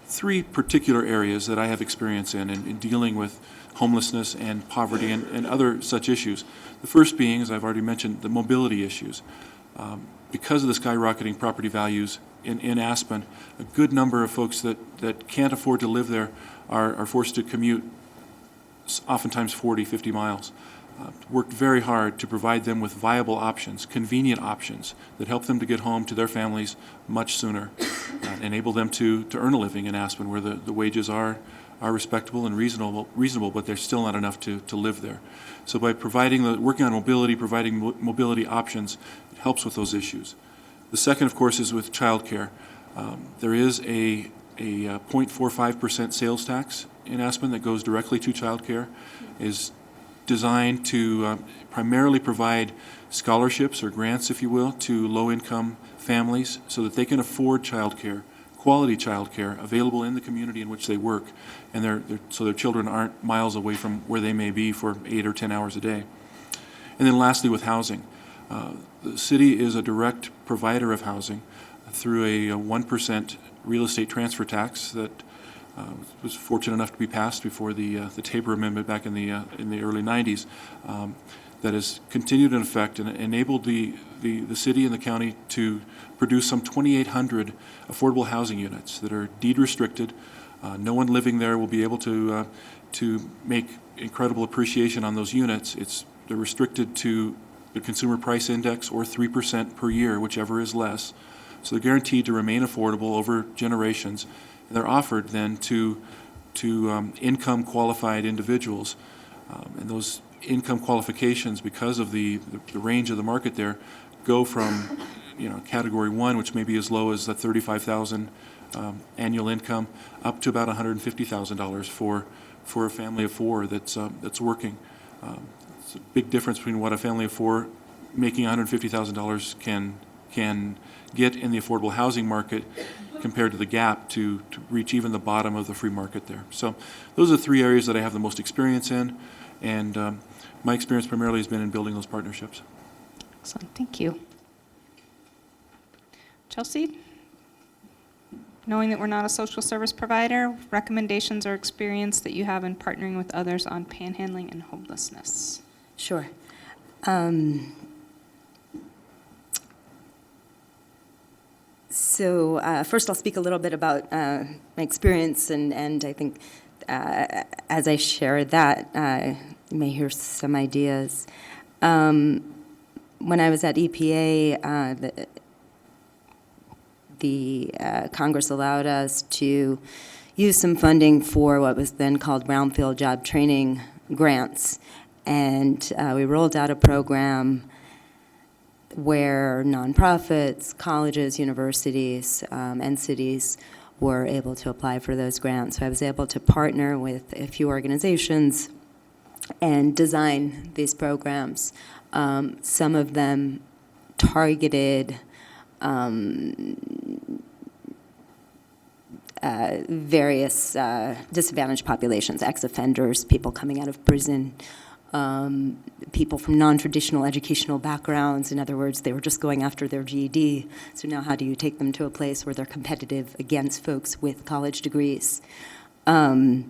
3 particular areas that I have experience in dealing with homelessness and poverty and other such issues. The first being, as I've already mentioned, the mobility issues. Because of the skyrocketing property values in Aspen, a good number of folks that can't afford to live there are forced to commute oftentimes 40, 50 miles. Worked very hard to provide them with viable options, convenient options that help them to get home to their families much sooner. enable them to earn a living in Aspen, where the wages are respectable and reasonable, but they're still not enough to live there. So by working on mobility, providing mobility options, it helps with those issues. The second, of course, is with childcare. There is a 0.45% sales tax in Aspen that goes directly to childcare, is designed to primarily provide scholarships or grants, if you will, to low-income families so that they can afford childcare, quality childcare available in the community in which they work, and so their children aren't miles away from where they may be for 8 or 10 hours a day. And then lastly, with housing. The city is a direct provider of housing through a 1% real estate transfer tax that was fortunate enough to be passed before the Tabor Amendment back in the early 90s, that has continued in effect and enabled the city and the county to produce some 2,800 affordable housing units that are deed restricted. No one living there will be able to make incredible appreciation on those units. They're restricted to the consumer price index or 3% per year, whichever is less. So they're guaranteed to remain affordable over generations. And they're offered then to income qualified individuals. And those income qualifications, because of the range of the market there, go from category 1, which may be as low as the $35,000 annual income, up to about $150,000 for a family of 4 that's working. It's a big difference between what a family of 4 making $150,000 can get in the affordable housing market compared to the gap to reach even the bottom of the free market there. So those are the 3 areas that I have the most experience in, and my experience primarily has been in building those partnerships. Excellent, thank you. Chelsea, knowing that we're not a social service provider, recommendations or experience that you have in partnering with others on panhandling and homelessness? Sure. So first I'll speak a little bit about my experience, and I think as I share that, you may hear some ideas. When I was at EPA, the Congress allowed us to use some funding for what was then called brownfield job training grants, and we rolled out a program where nonprofits, colleges, universities, and cities were able to apply for those grants. So I was able to partner with a few organizations and design these programs. Some of them targeted various disadvantaged populations, ex-offenders, people coming out of prison, people from non-traditional educational backgrounds. In other words, they were just going after their GED. So now how do you take them to a place where they're competitive against folks with college degrees? Through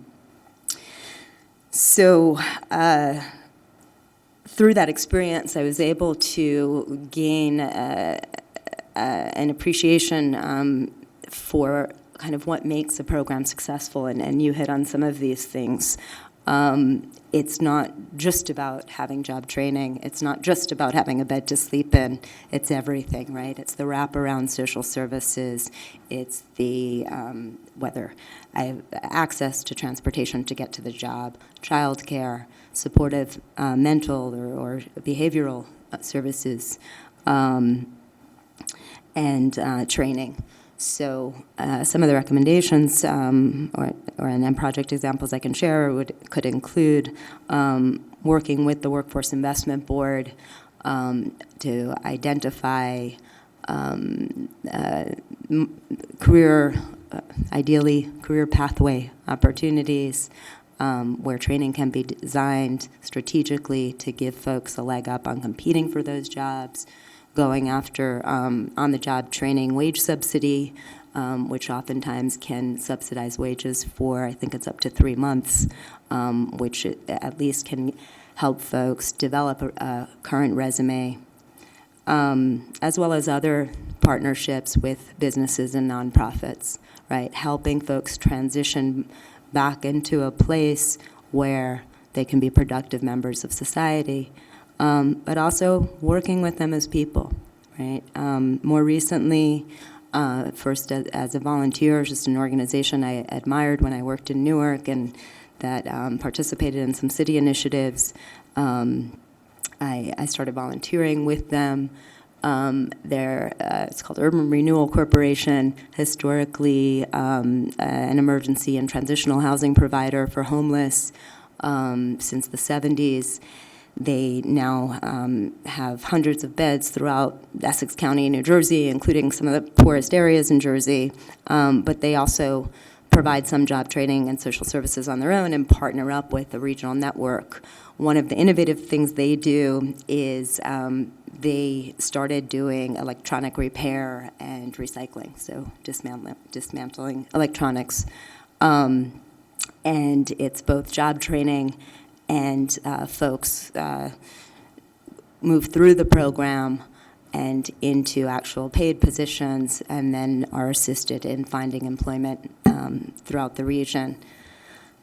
that experience, I was able to gain an appreciation for kind of what makes a program successful, and you hit on some of these things. It's not just about having job training. It's not just about having a bed to sleep in. It's everything, right? It's the wraparound social services. It's the whether I have access to transportation to get to the job, childcare, supportive mental or behavioral services, and training. So some of the recommendations and project examples I can share could include working with the Workforce Investment Board to identify ideally career pathway opportunities where training can be designed strategically to give folks a leg up on competing for those jobs, going after on-the-job training wage subsidy, which oftentimes can subsidize wages for, I think it's up to 3 months, which at least can help folks develop a current resume, as well as other partnerships with businesses and nonprofits, right? Helping folks transition back into a place where they can be productive members of society, but also working with them as people, right? More recently, First as a volunteer, just an organization I admired when I worked in Newark and that participated in some city initiatives. I started volunteering with them. It's called Urban Renewal Corporation, historically an emergency and transitional housing provider for homeless since the 70s. They now have hundreds of beds throughout Essex County, New Jersey, including some of the poorest areas in Jersey. But they also provide some job training and social services on their own and partner up with a regional network. One of the innovative things they do is they started doing electronic repair and recycling, so dismantling electronics. And it's both job training and folks move through the program and into actual paid positions and then are assisted in finding employment throughout the region.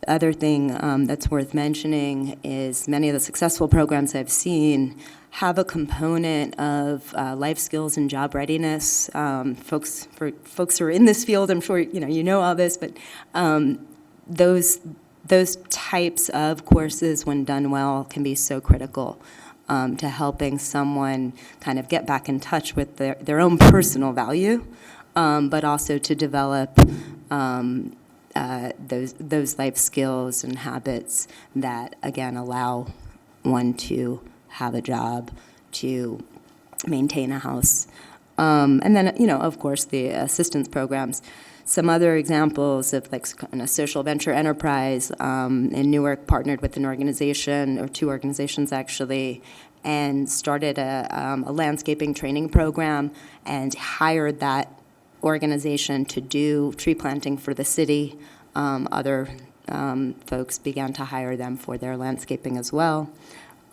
The other thing that's worth mentioning is many of the successful programs I've seen have a component of life skills and job readiness. Folks who are in this field, I'm sure you know all this, but those types of courses, when done well, can be so critical to helping someone kind of get back in touch with their own personal value, but also to develop those life skills and habits that, again, allow one to have a job, to maintain a house. And then, of course, the assistance programs. Some other examples of kind of social venture enterprise in Newark partnered with an organization, or two organizations actually, and started a landscaping training program and hired that organization to do tree planting for the city. Other folks began to hire them for their landscaping as well.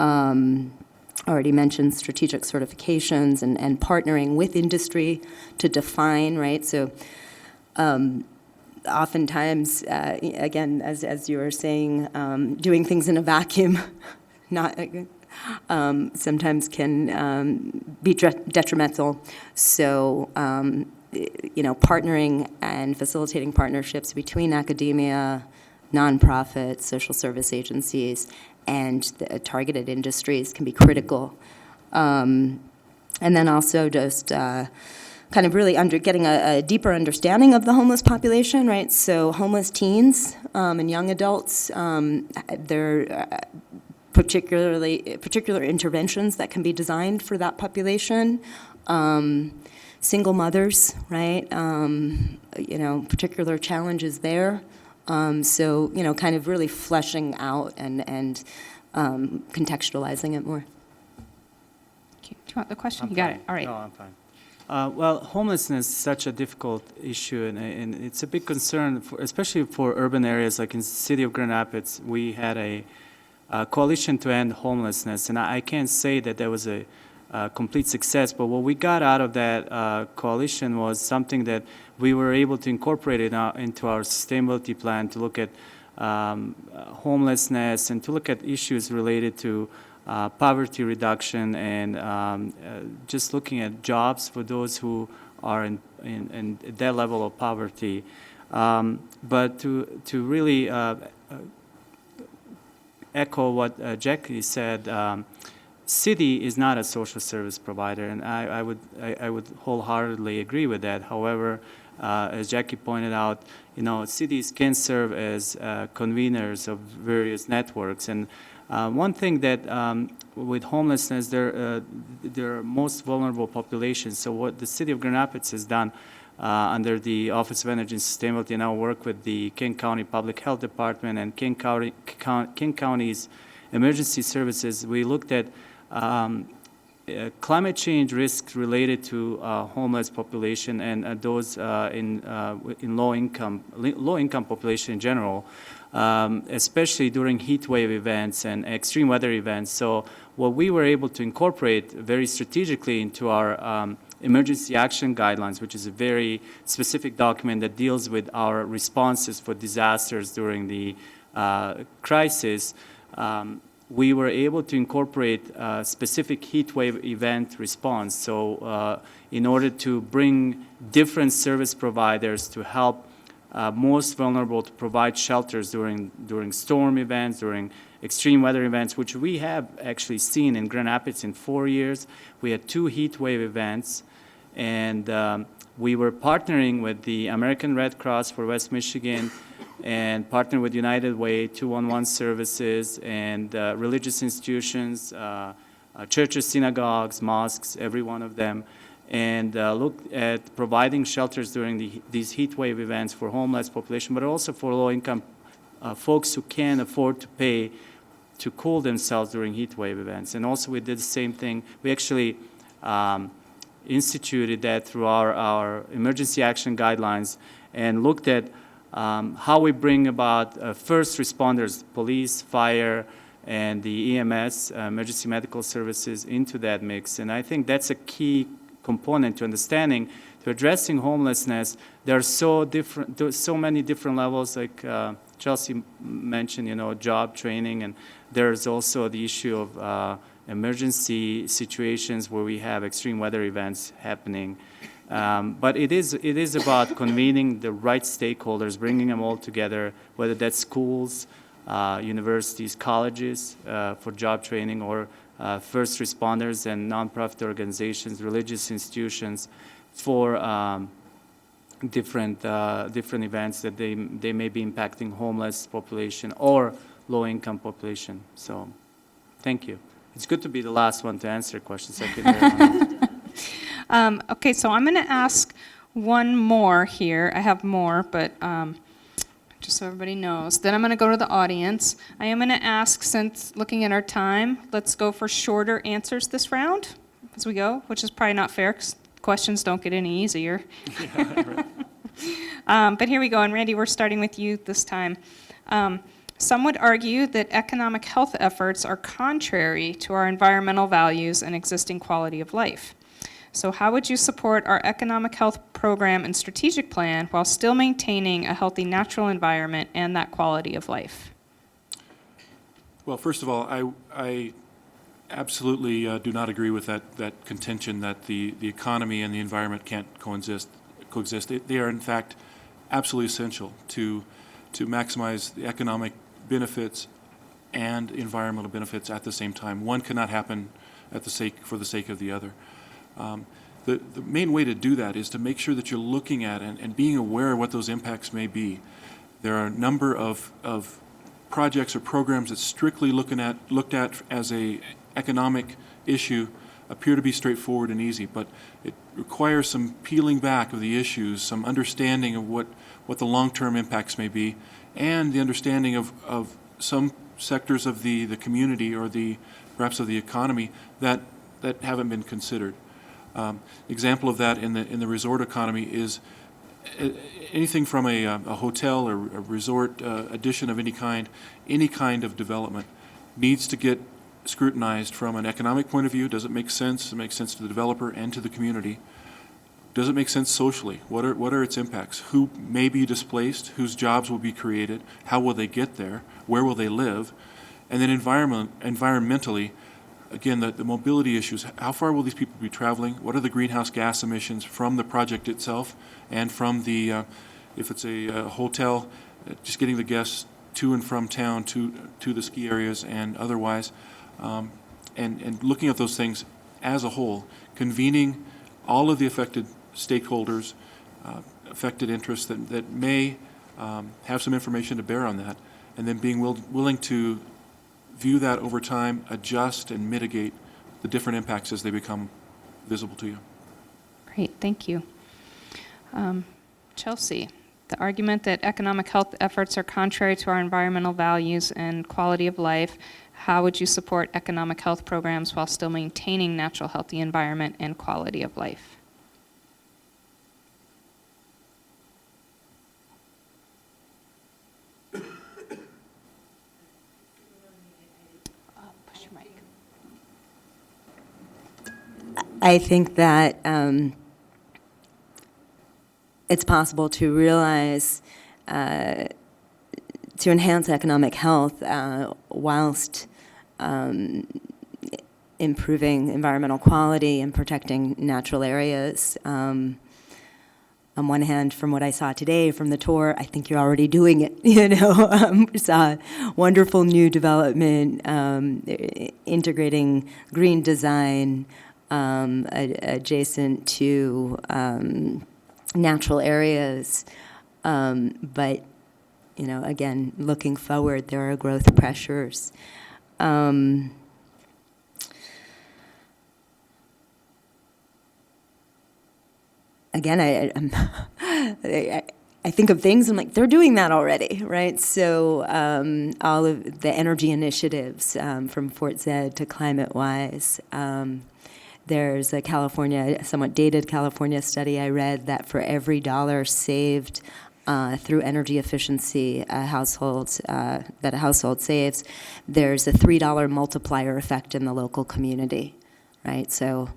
Already mentioned strategic certifications and partnering with industry to define, right? So oftentimes, again, as you were saying, doing things in a vacuum not sometimes can be detrimental. So, partnering and facilitating partnerships between academia, nonprofits, social service agencies, and the targeted industries can be critical. And then also just kind of really getting a deeper understanding of the homeless population, right? So homeless teens and young adults, there are particular interventions that can be designed for that population. Single mothers, right? Particular challenges there. So, kind of really fleshing out and contextualizing it more. Do you want the question? I'm You got fine. it. All right. No, I'm fine. Well, homelessness is such a difficult issue, and it's a big concern, especially for urban areas. Like in the city of Grand Rapids, we had a coalition to end homelessness, and I can't say that there was a complete success, but what we got out of that coalition was something that we were able to incorporate into our sustainability plan to look at homelessness and to look at issues related to poverty reduction and just looking at jobs for those who are in that level of poverty. But to really echo what Jackie said, city is not a social service provider, and I would wholeheartedly agree with that. However, as Jackie pointed out, cities can serve as conveners of various networks. And one thing that with homelessness, they're most vulnerable populations. So what the city of Grand Rapids has done under the Office of Energy and Sustainability, and I work with the King County Public Health Department and King County's emergency services, we looked at climate change risks related to homeless population and those in low income population in general, especially during heat wave events and extreme weather events. So what we were able to incorporate very strategically into our emergency action guidelines, which is a very specific document that deals with our responses for disasters during the crisis. we were able to incorporate specific heat wave event response. So in order to bring different service providers to help most vulnerable to provide shelters during storm events, during extreme weather events, which we have actually seen in Grand Rapids in 4 years. We had 2 heat wave events, and we were partnering with the American Red Cross for West Michigan and partnering with United Way, 211 services, and religious institutions, churches, synagogues, mosques, every one of them, and look at providing shelters during these heat wave events for homeless population, but also for low-income folks who can't afford to pay to cool themselves during heat wave events. And also we did the same thing. We actually instituted that through our emergency action guidelines and looked at how we bring about first responders, police, fire, and the EMS, emergency medical services, into that mix. And I think that's a key component to understanding, to addressing homelessness. There are so many different levels, like Chelsea mentioned, job training, and there's also the issue of emergency situations where we have extreme weather events happening. But it is about convening the right stakeholders, bringing them all together, whether that's schools, universities, colleges for job training, or first responders and nonprofit organizations, religious institutions for different events that they may be impacting homeless population or low-income population. So, thank you. It's good to be the last one to answer questions. I've been there. Okay, so I'm going to ask one more here. I have more, but just so everybody knows. Then I'm going to go to the audience. I am going to ask, since looking at our time, let's go for shorter answers this round as we go, which is probably not fair because questions don't get any easier. Yeah, right. But here we go. And Randy, we're starting with you this time. Some would argue that economic health efforts are contrary to our environmental values and existing quality of life. So how would you support our economic health program and strategic plan while still maintaining a healthy natural environment and that quality of life? Well, first of all, I absolutely do not agree with that contention that the economy and the environment can't coexist. They are, in fact, absolutely essential to maximize the economic benefits and environmental benefits at the same time. One cannot happen for the sake of the other. The main way to do that is to make sure that you're looking at and being aware of what those impacts may be. There are a number of projects or programs that strictly looked at as a economic issue appear to be straightforward and easy, but it requires some peeling back of the issues, some understanding of what the long-term impacts may be, and the understanding of some sectors of the community or perhaps of the economy that haven't been considered. Example of that in the resort economy is anything from a hotel or a resort addition of any kind of development needs to get scrutinized from an economic point of view. Does it make sense? Does it make sense to the developer and to the community? Does it make sense socially? What are its impacts? Who may be displaced? Whose jobs will be created? How will they get there? Where will they live? And then environmentally, again, the mobility issues. How far will these people be traveling? What are the greenhouse gas emissions from the project itself and from the, if it's a hotel, just getting the guests to and from town to the ski areas and otherwise, and looking at those things as a whole, convening all of the affected stakeholders, affected interests that may have some information to bear on that, and then being willing to view that over time, adjust and mitigate the different impacts as they become visible to you. Great, thank you. Chelsea, the argument that economic health efforts are contrary to our environmental values and quality of life, how would you support economic health programs while still maintaining natural, healthy environment and quality of life? Push your mic. I think that it's possible to realize, to enhance economic health whilst improving environmental quality and protecting natural areas. On one hand, from what I saw today from the tour, I think you're already doing it. We saw wonderful new development, integrating green design adjacent to natural areas. But, again, looking forward, there are growth pressures. Again, I think of things, I'm like, they're doing that already, right? So all of the energy initiatives from Fort Zed to Climate Wise. There's a somewhat dated California study I read that for every dollar saved through energy efficiency that a household saves, there's a $3 multiplier effect in the local community, right? So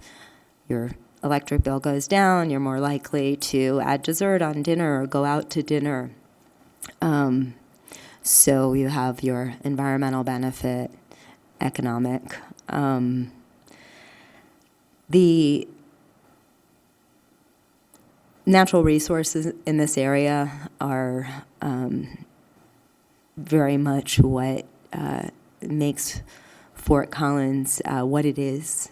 your electric bill goes down, you're more likely to add dessert on dinner or go out to dinner. So you have your environmental benefit, economic. The natural resources in this area are very much what makes Fort Collins what it is.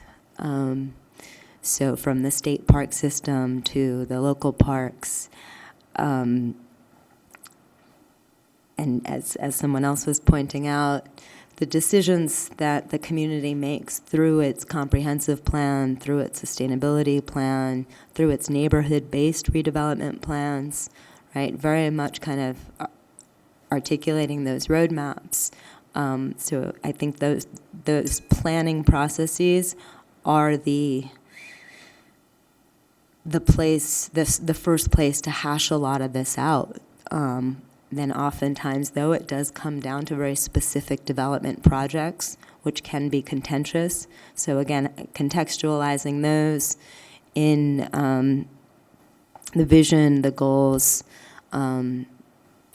So from the state park system to the local parks, and as someone else was pointing out, the decisions that the community makes through its comprehensive plan, through its sustainability plan, through its neighborhood-based redevelopment plans, right, very much kind of articulating those roadmaps. So I think those planning processes are the first place to hash a lot of this out. Then oftentimes, though, it does come down to very specific development projects, which can be contentious. So again, contextualizing those in the vision, the goals, and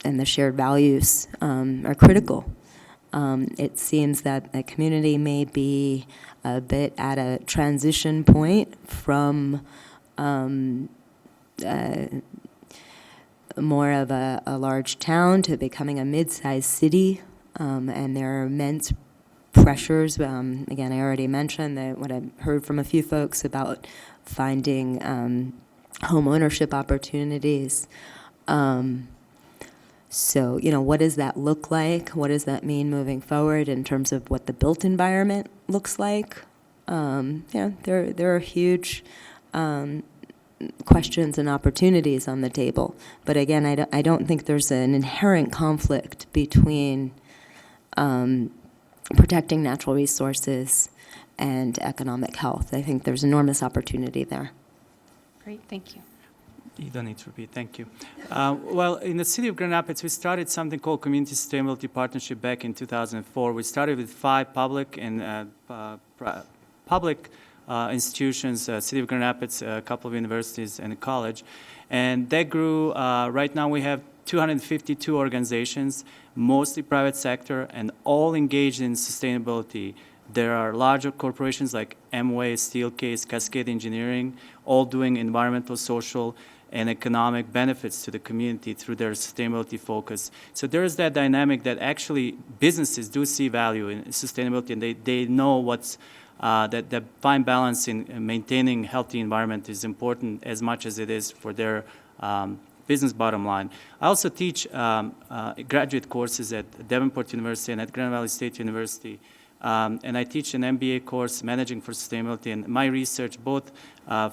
the shared values are critical. It seems that the community may be a bit at a transition point from more of a large town to becoming a mid-sized city, and there are immense pressures. Again, I already mentioned that what I've heard from a few folks about finding home ownership opportunities. So, what does that look like? What does that mean moving forward in terms of what the built environment looks like? There are huge questions and opportunities on the table. But again, I don't think there's an inherent conflict between protecting natural resources and economic health. I think there's enormous opportunity there. Great, thank you. You don't need to repeat, thank you. Well, in the city of Grand Rapids, we started something called Community Sustainability Partnership back in 2004. We started with 5 public and institutions, City of Grand Rapids, a couple of universities, and a college. And that grew. Right now we have 252 organizations, mostly private sector, and all engaged in sustainability. There are larger corporations like Amway, Steelcase, Cascade Engineering, all doing environmental, social, and economic benefits to the community through their sustainability focus. So there is that dynamic that actually businesses do see value in sustainability, and they know what's that fine balance in maintaining healthy environment is important as much as it is for their business bottom line. I also teach graduate courses at Davenport University and at Grand Valley State University. And I teach an MBA course, Managing for Sustainability, and my research, both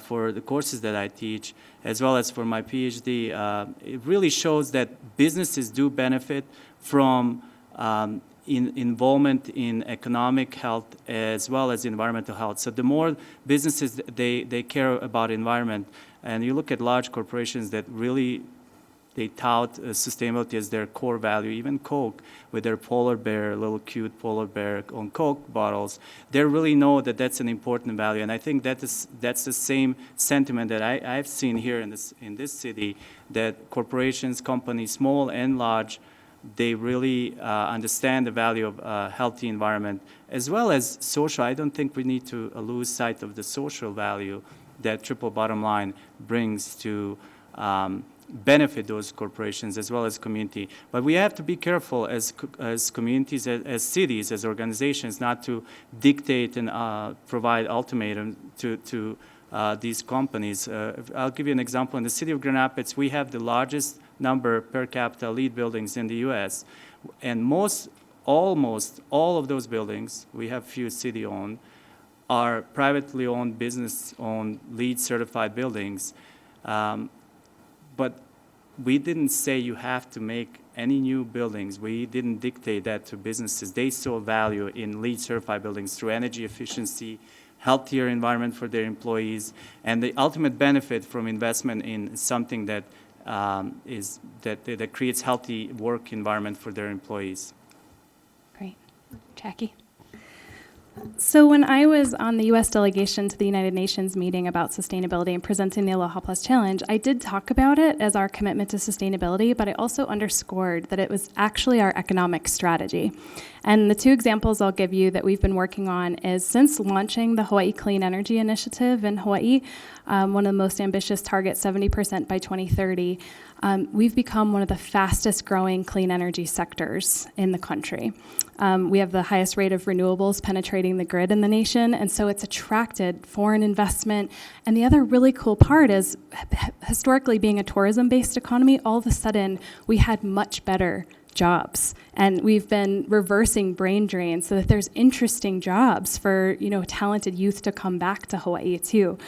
for the courses that I teach as well as for my PhD, it really shows that businesses do benefit from involvement in economic health as well as environmental health. So the more businesses they care about environment, and you look at large corporations that really they tout sustainability as their core value. Even Coke, with their polar bear, little cute polar bear on Coke bottles, they really know that that's an important value. And I think that's the same sentiment that I've seen here in this city, that corporations, companies, small and large, they really understand the value of a healthy environment, as well as social. I don't think we need to lose sight of the social value that triple bottom line brings to benefit those corporations as well as community. But we have to be careful as communities, as cities, as organizations, not to dictate and provide ultimatum to these companies. I'll give you an example. In the city of Grand Rapids, we have the largest number per capita LEED buildings in the U.S. And almost all of those buildings, we have few city-owned, are privately owned, business-owned, LEED certified buildings. But we didn't say you have to make any new buildings. We didn't dictate that to businesses. They saw value in LEED certified buildings through energy efficiency, healthier environment for their employees, and the ultimate benefit from investment in something that that creates healthy work environment for their employees. Great. Jackie? So when I was on the U.S. delegation to the United Nations meeting about sustainability and presenting the Aloha Plus Challenge, I did talk about it as our commitment to sustainability, but I also underscored that it was actually our economic strategy. And the two examples I'll give you that we've been working on is since launching the Hawaii Clean Energy Initiative in Hawaii, one of the most ambitious targets, 70% by 2030, we've become one of the fastest growing clean energy sectors in the country. We have the highest rate of renewables penetrating the grid in the nation, and so it's attracted foreign investment. And the other really cool part is, historically being a tourism-based economy, all of a sudden we had much better jobs. And we've been reversing brain drain so that there's interesting jobs for talented youth to come back to Hawaii too.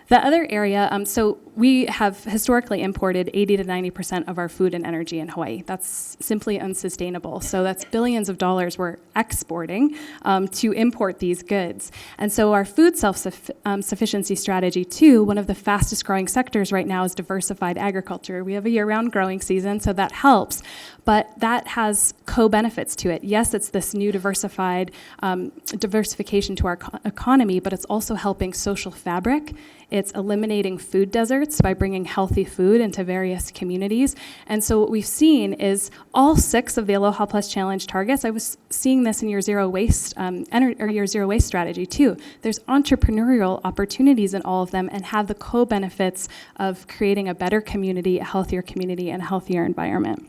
The other area, so we have historically imported 80 to 90% of our food and energy in Hawaii. That's simply unsustainable. So that's billions of dollars we're exporting to import these goods. And so our food self-sufficiency strategy too, one of the fastest growing sectors right now is diversified agriculture. We have a year-round growing season, so that helps. But that has co-benefits to it. Yes, it's this new diversification to our economy, but it's also helping social fabric. It's eliminating food deserts by bringing healthy food into various communities. And so what we've seen is all 6 of the Aloha Plus Challenge targets. I was seeing this in your zero waste your zero waste strategy too. There's entrepreneurial opportunities in all of them and have the co-benefits of creating a better community, a healthier community, and a healthier environment.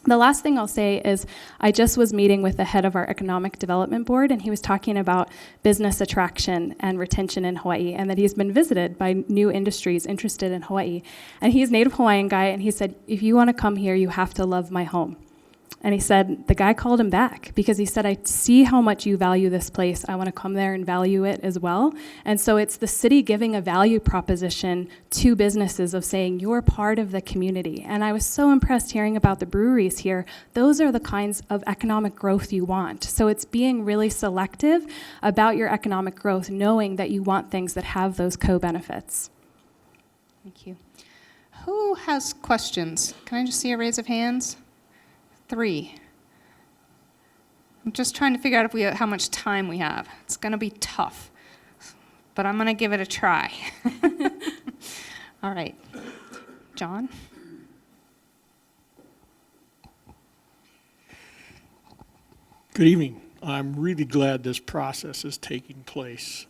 The last thing I'll say is I just was meeting with the head of our economic development board, and he was talking about business attraction and retention in Hawaii, and that he's been visited by new industries interested in Hawaii. And he's a native Hawaiian guy, and he said, if you want to come here, you have to love my home. And he said, the guy called him back because he said, I see how much you value this place. I want to come there and value it as well. And so it's the city giving a value proposition to businesses of saying, you're part of the community. And I was so impressed hearing about the breweries here. Those are the kinds of economic growth you want. So it's being really selective about your economic growth, knowing that you want things that have those co-benefits. Thank you. Who has questions? Can I just see a raise of hands? 3. I'm just trying to figure out how much time we have. It's going to be tough, but I'm going to give it a try. All right. John? Good evening. I'm really glad this process is taking place.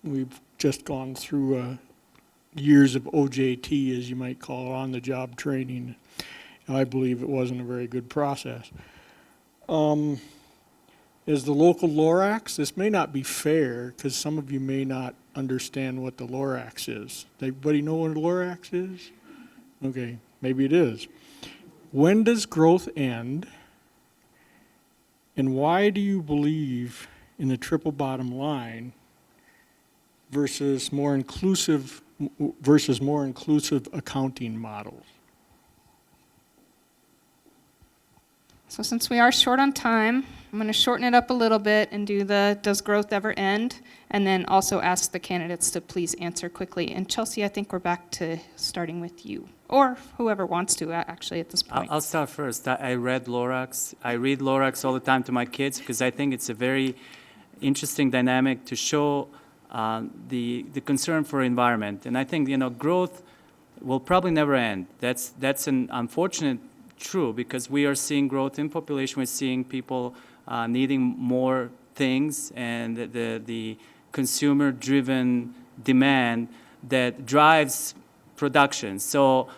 We've just gone through years of OJT, as you might call it, on-the-job training. I believe it wasn't a very good process. As the local Lorax, this may not be fair because some of you may not understand what the Lorax is. Everybody know what a Lorax is? Okay, maybe it is. When does growth end? And why do you believe in the triple bottom line versus more inclusive accounting models? So since we are short on time, I'm going to shorten it up a little bit and do the does growth ever end? And then also ask the candidates to please answer quickly. And Chelsea, I think we're back to starting with you, or whoever wants to actually at this point. I'll start first. I read Lorax. I read Lorax all the time to my kids because I think it's a very interesting dynamic to show the concern for environment. And I think growth will probably never end. That's an unfortunate true because we are seeing growth in population. We're seeing people needing more things, and the consumer-driven demand that drives production. So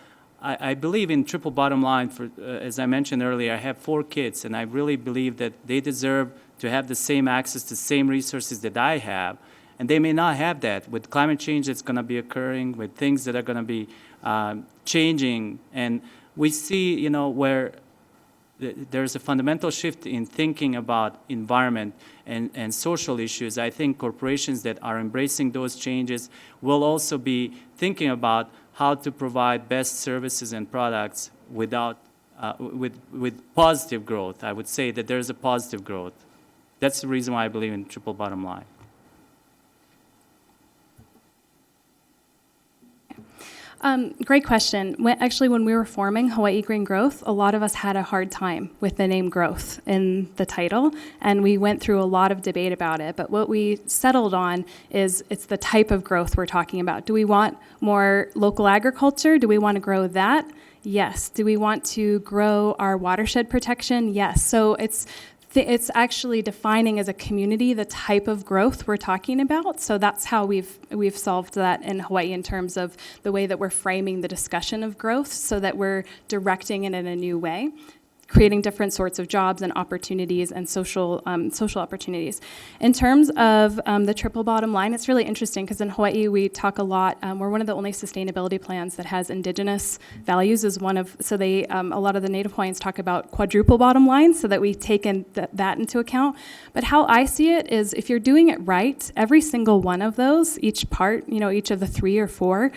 I believe in triple bottom line. For as I mentioned earlier, I have 4 kids, and I really believe that they deserve to have the same access to the same resources that I have. And they may not have that with climate change that's going to be occurring, with things that are going to be changing. And we see, where there's a fundamental shift in thinking about environment and social issues. I think corporations that are embracing those changes will also be thinking about how to provide best services and products without, with positive growth. I would say that there's a positive growth. That's the reason why I believe in triple bottom line. Great question. When we were forming Hawaii Green Growth, a lot of us had a hard time with the name growth in the title, and we went through a lot of debate about it. But what we settled on is it's the type of growth we're talking about. Do we want more local agriculture? Do we want to grow that? Yes. Do we want to grow our watershed protection? Yes. So it's actually defining as a community the type of growth we're talking about. So that's how we've solved that in Hawaii in terms of the way that we're framing the discussion of growth, so that we're directing it in a new way, creating different sorts of jobs and opportunities and social opportunities. In terms of the triple bottom line, it's really interesting because in Hawaii we talk a lot. We're one of the only sustainability plans that has indigenous values as one of. So they a lot of the Native Hawaiians talk about quadruple bottom line, so that we take that into account. But how I see it is, if you're doing it right, every single one of those, each part, each of the 3 or 4.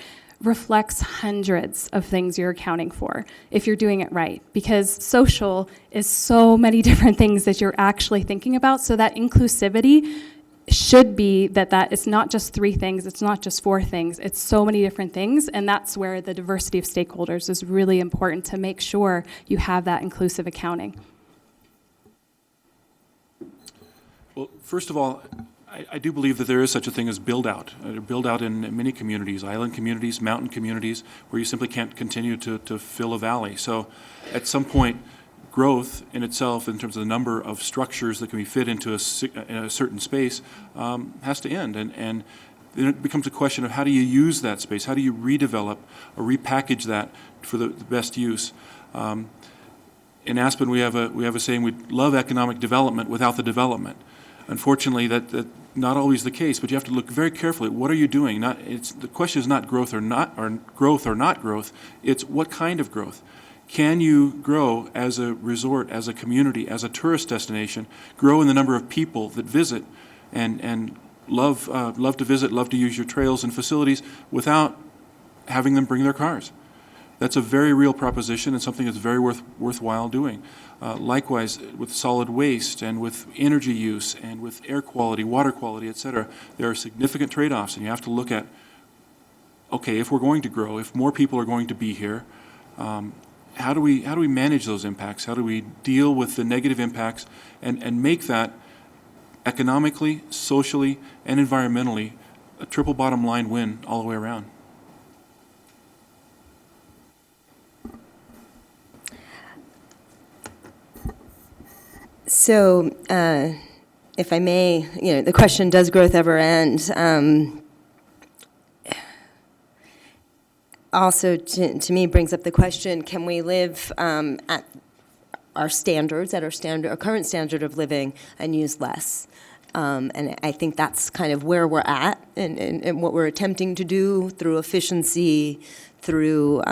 Reflects hundreds of things you're accounting for if you're doing it right, because social is so many different things that you're actually thinking about. So that inclusivity should be that it's not just 3 things, it's not just 4 things, it's so many different things, and that's where the diversity of stakeholders is really important to make sure you have that inclusive accounting. Well, first of all, I do believe that there is such a thing as build-out. Build-out in many communities, island communities, mountain communities, where you simply can't continue to fill a valley. So at some point, growth in itself, in terms of the number of structures that can be fit into a certain space, has to end. And then it becomes a question of how do you use that space? How do you redevelop or repackage that for the best use? In Aspen, we have a saying: we love economic development without the development. Unfortunately, that's not always the case, but you have to look very carefully. What are you doing? The question is not growth or not growth. It's what kind of growth. Can you grow as a resort, as a community, as a tourist destination? Grow in the number of people that visit, and love to visit, love to use your trails and facilities without having them bring their cars. That's a very real proposition and something that's very worthwhile doing. Likewise, with solid waste and with energy use and with air quality, water quality, et cetera, there are significant trade-offs, and you have to look at, okay, if we're going to grow, if more people are going to be here, how do we manage those impacts? How do we deal with the negative impacts and make that economically, socially, and environmentally a triple bottom line win all the way around? So, if I may, the question, does growth ever end? Also, to me, brings up the question, can we live at our standards, our current standard of living, and use less? And I think that's kind of where we're at, and what we're attempting to do through efficiency, through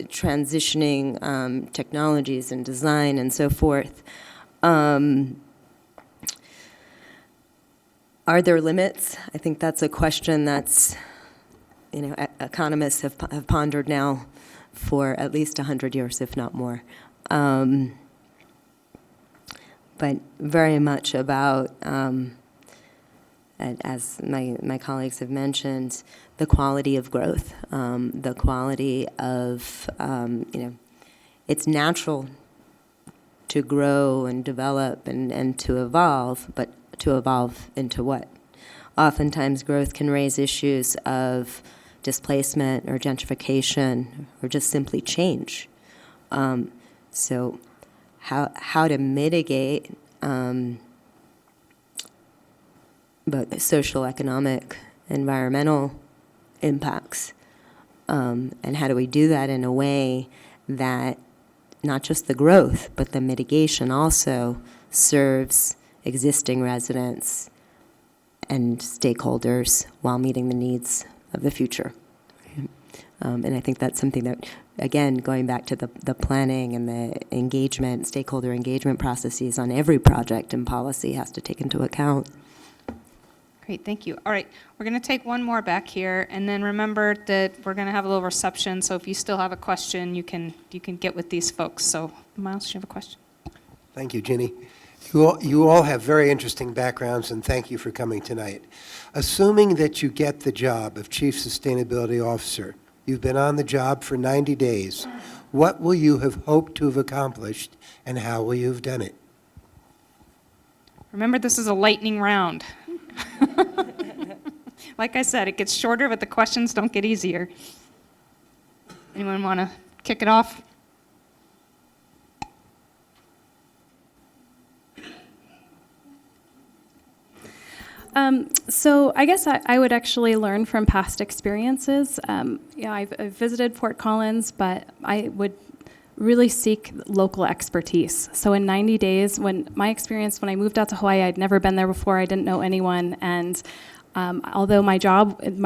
transitioning technologies and design and so forth. Are there limits? I think that's a question that's, economists have pondered now for at least 100 years, if not more. But very much about, as my colleagues have mentioned, the quality of growth, the quality of, it's natural to grow and develop and to evolve, but to evolve into what? Oftentimes growth can raise issues of displacement or gentrification or just simply change. So how to mitigate both social, economic, environmental impacts, and how do we do that in a way that not just the growth, but the mitigation also serves existing residents and stakeholders while meeting the needs of the future. And I think that's something that, again, going back to the planning and the engagement, stakeholder engagement processes on every project and policy has to take into account. Great, thank you. All right, we're going to take one more back here, and then remember that we're going to have a little reception, so if you still have a question, you can get with these folks. So, Miles, do you have a question? Thank you, Ginny. You all have very interesting backgrounds, and thank you for coming tonight. Assuming that you get the job of Chief Sustainability Officer, you've been on the job for 90 days. What will you have hoped to have accomplished, and how will you have done it? Remember, this is a lightning round. Like I said, it gets shorter, but the questions don't get easier. Anyone want to kick it off? So I guess I would actually learn from past experiences. I've visited Fort Collins, but I would really seek local expertise. So in 90 days, my experience when I moved out to Hawaii, I'd never been there before, I didn't know anyone, and although my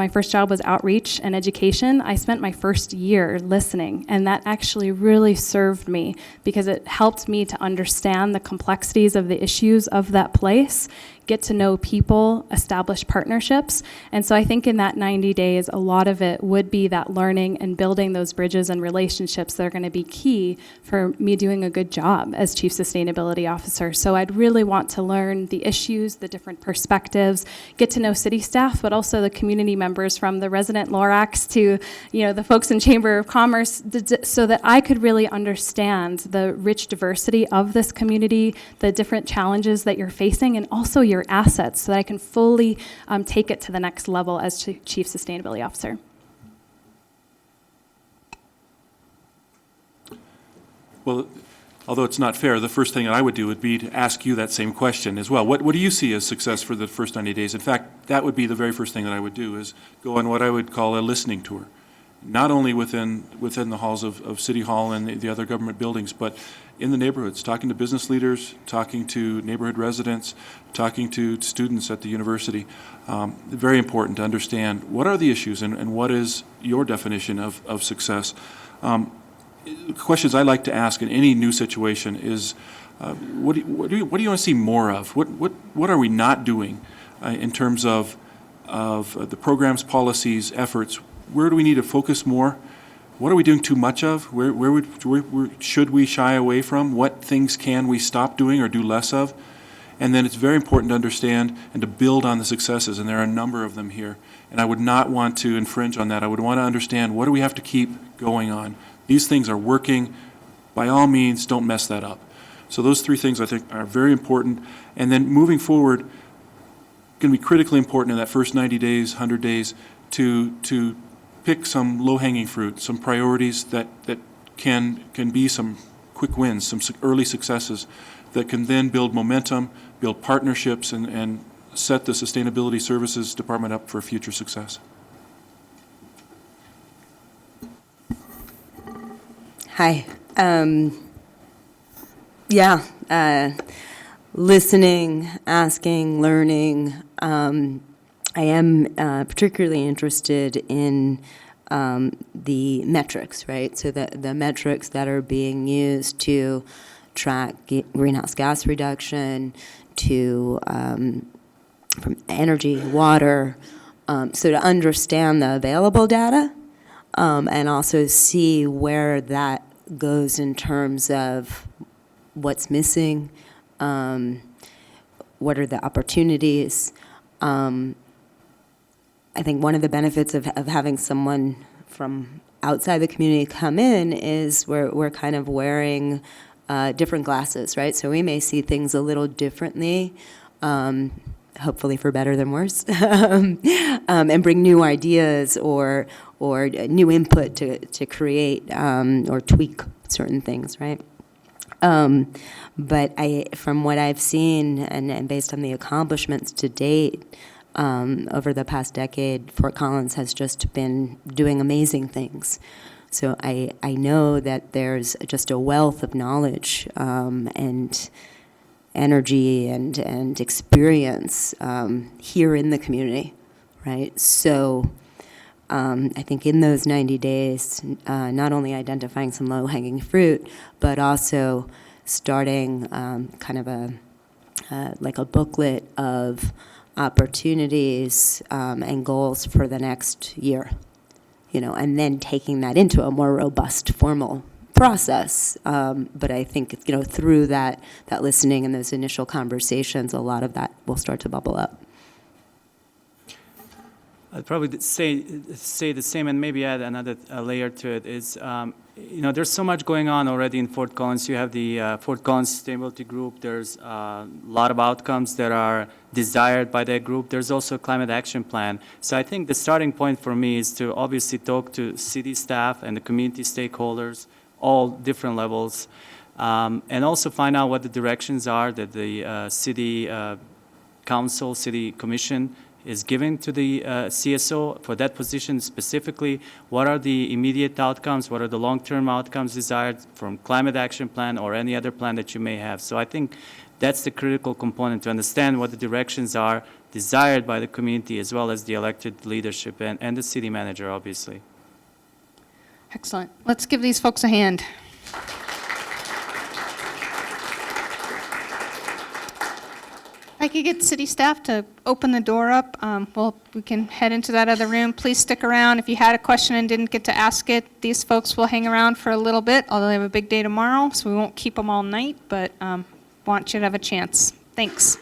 first job was outreach and education, I spent my first year listening, and that actually really served me because it helped me to understand the complexities of the issues of that place, get to know people, establish partnerships. And so I think in that 90 days, a lot of it would be that learning and building those bridges and relationships that are going to be key for me doing a good job as Chief Sustainability Officer. So I'd really want to learn the issues, the different perspectives, get to know city staff, but also the community members from the resident Lorax to, the folks in Chamber of Commerce, so that I could really understand the rich diversity of this community, the different challenges that you're facing, and also your assets so that I can fully take it to the next level as Chief Sustainability Officer. Well, although it's not fair, the first thing that I would do would be to ask you that same question as well. What do you see as success for the first 90 days? In fact, that would be the very first thing that I would do, is go on what I would call a listening tour. Not only within the halls of City Hall and the other government buildings, but in the neighborhoods, talking to business leaders, talking to neighborhood residents, talking to students at the university. Very important to understand what are the issues and what is your definition of success. Questions I like to ask in any new situation is, what do you want to see more of? What are we not doing in terms of the programs, policies, efforts? Where do we need to focus more? What are we doing too much of? Where should we shy away from? What things can we stop doing or do less of? And then it's very important to understand and to build on the successes, and there are a number of them here. And I would not want to infringe on that. I would want to understand, what do we have to keep going on? These things are working. By all means, don't mess that up. So those three things I think are very important. And then moving forward, going to be critically important in that first 90 days, 100 days, to pick some low-hanging fruit, some priorities that can be some quick wins, some early successes that can then build momentum, build partnerships, and set the Sustainability Services Department up for future success. Hi. Listening, asking, learning. I am particularly interested in the metrics, right? So the metrics that are being used to track greenhouse gas reduction, to from energy, water, so to understand the available data and also see where that goes in terms of what's missing, what are the opportunities. I think one of the benefits of having someone from outside the community come in is we're kind of wearing different glasses, right? So we may see things a little differently, hopefully for better than worse, and bring new ideas or or new input to create or tweak certain things, right? But from what I've seen and based on the accomplishments to date, over the past decade, Fort Collins has just been doing amazing things. So I know that there's just a wealth of knowledge and energy and experience here in the community, right? So I think in those 90 days, not only identifying some low-hanging fruit, but also starting kind of like a booklet of opportunities and goals for the next year, and then taking that into a more robust, formal process. But I think, through that listening and those initial conversations, a lot of that will start to bubble up. I'd probably say the same and maybe add another layer to it is, there's so much going on already in Fort Collins. You have the Fort Collins Sustainability Group. There's a lot of outcomes that are desired by that group. There's also a climate action plan. So I think the starting point for me is to obviously talk to city staff and the community stakeholders, all different levels, and also find out what the directions are that the city council, city commission is giving to the CSO for that position specifically. What are the immediate outcomes? What are the long-term outcomes desired from climate action plan or any other plan that you may have? So I think that's the critical component, to understand what the directions are desired by the community as well as the elected leadership and the city manager, obviously. Excellent. Let's give these folks a hand. I could get city staff to open the door up. We can head into that other room. Please stick around. If you had a question and didn't get to ask it, these folks will hang around for a little bit, although they have a big day tomorrow, so we won't keep them all night, but want you to have a chance. Thanks.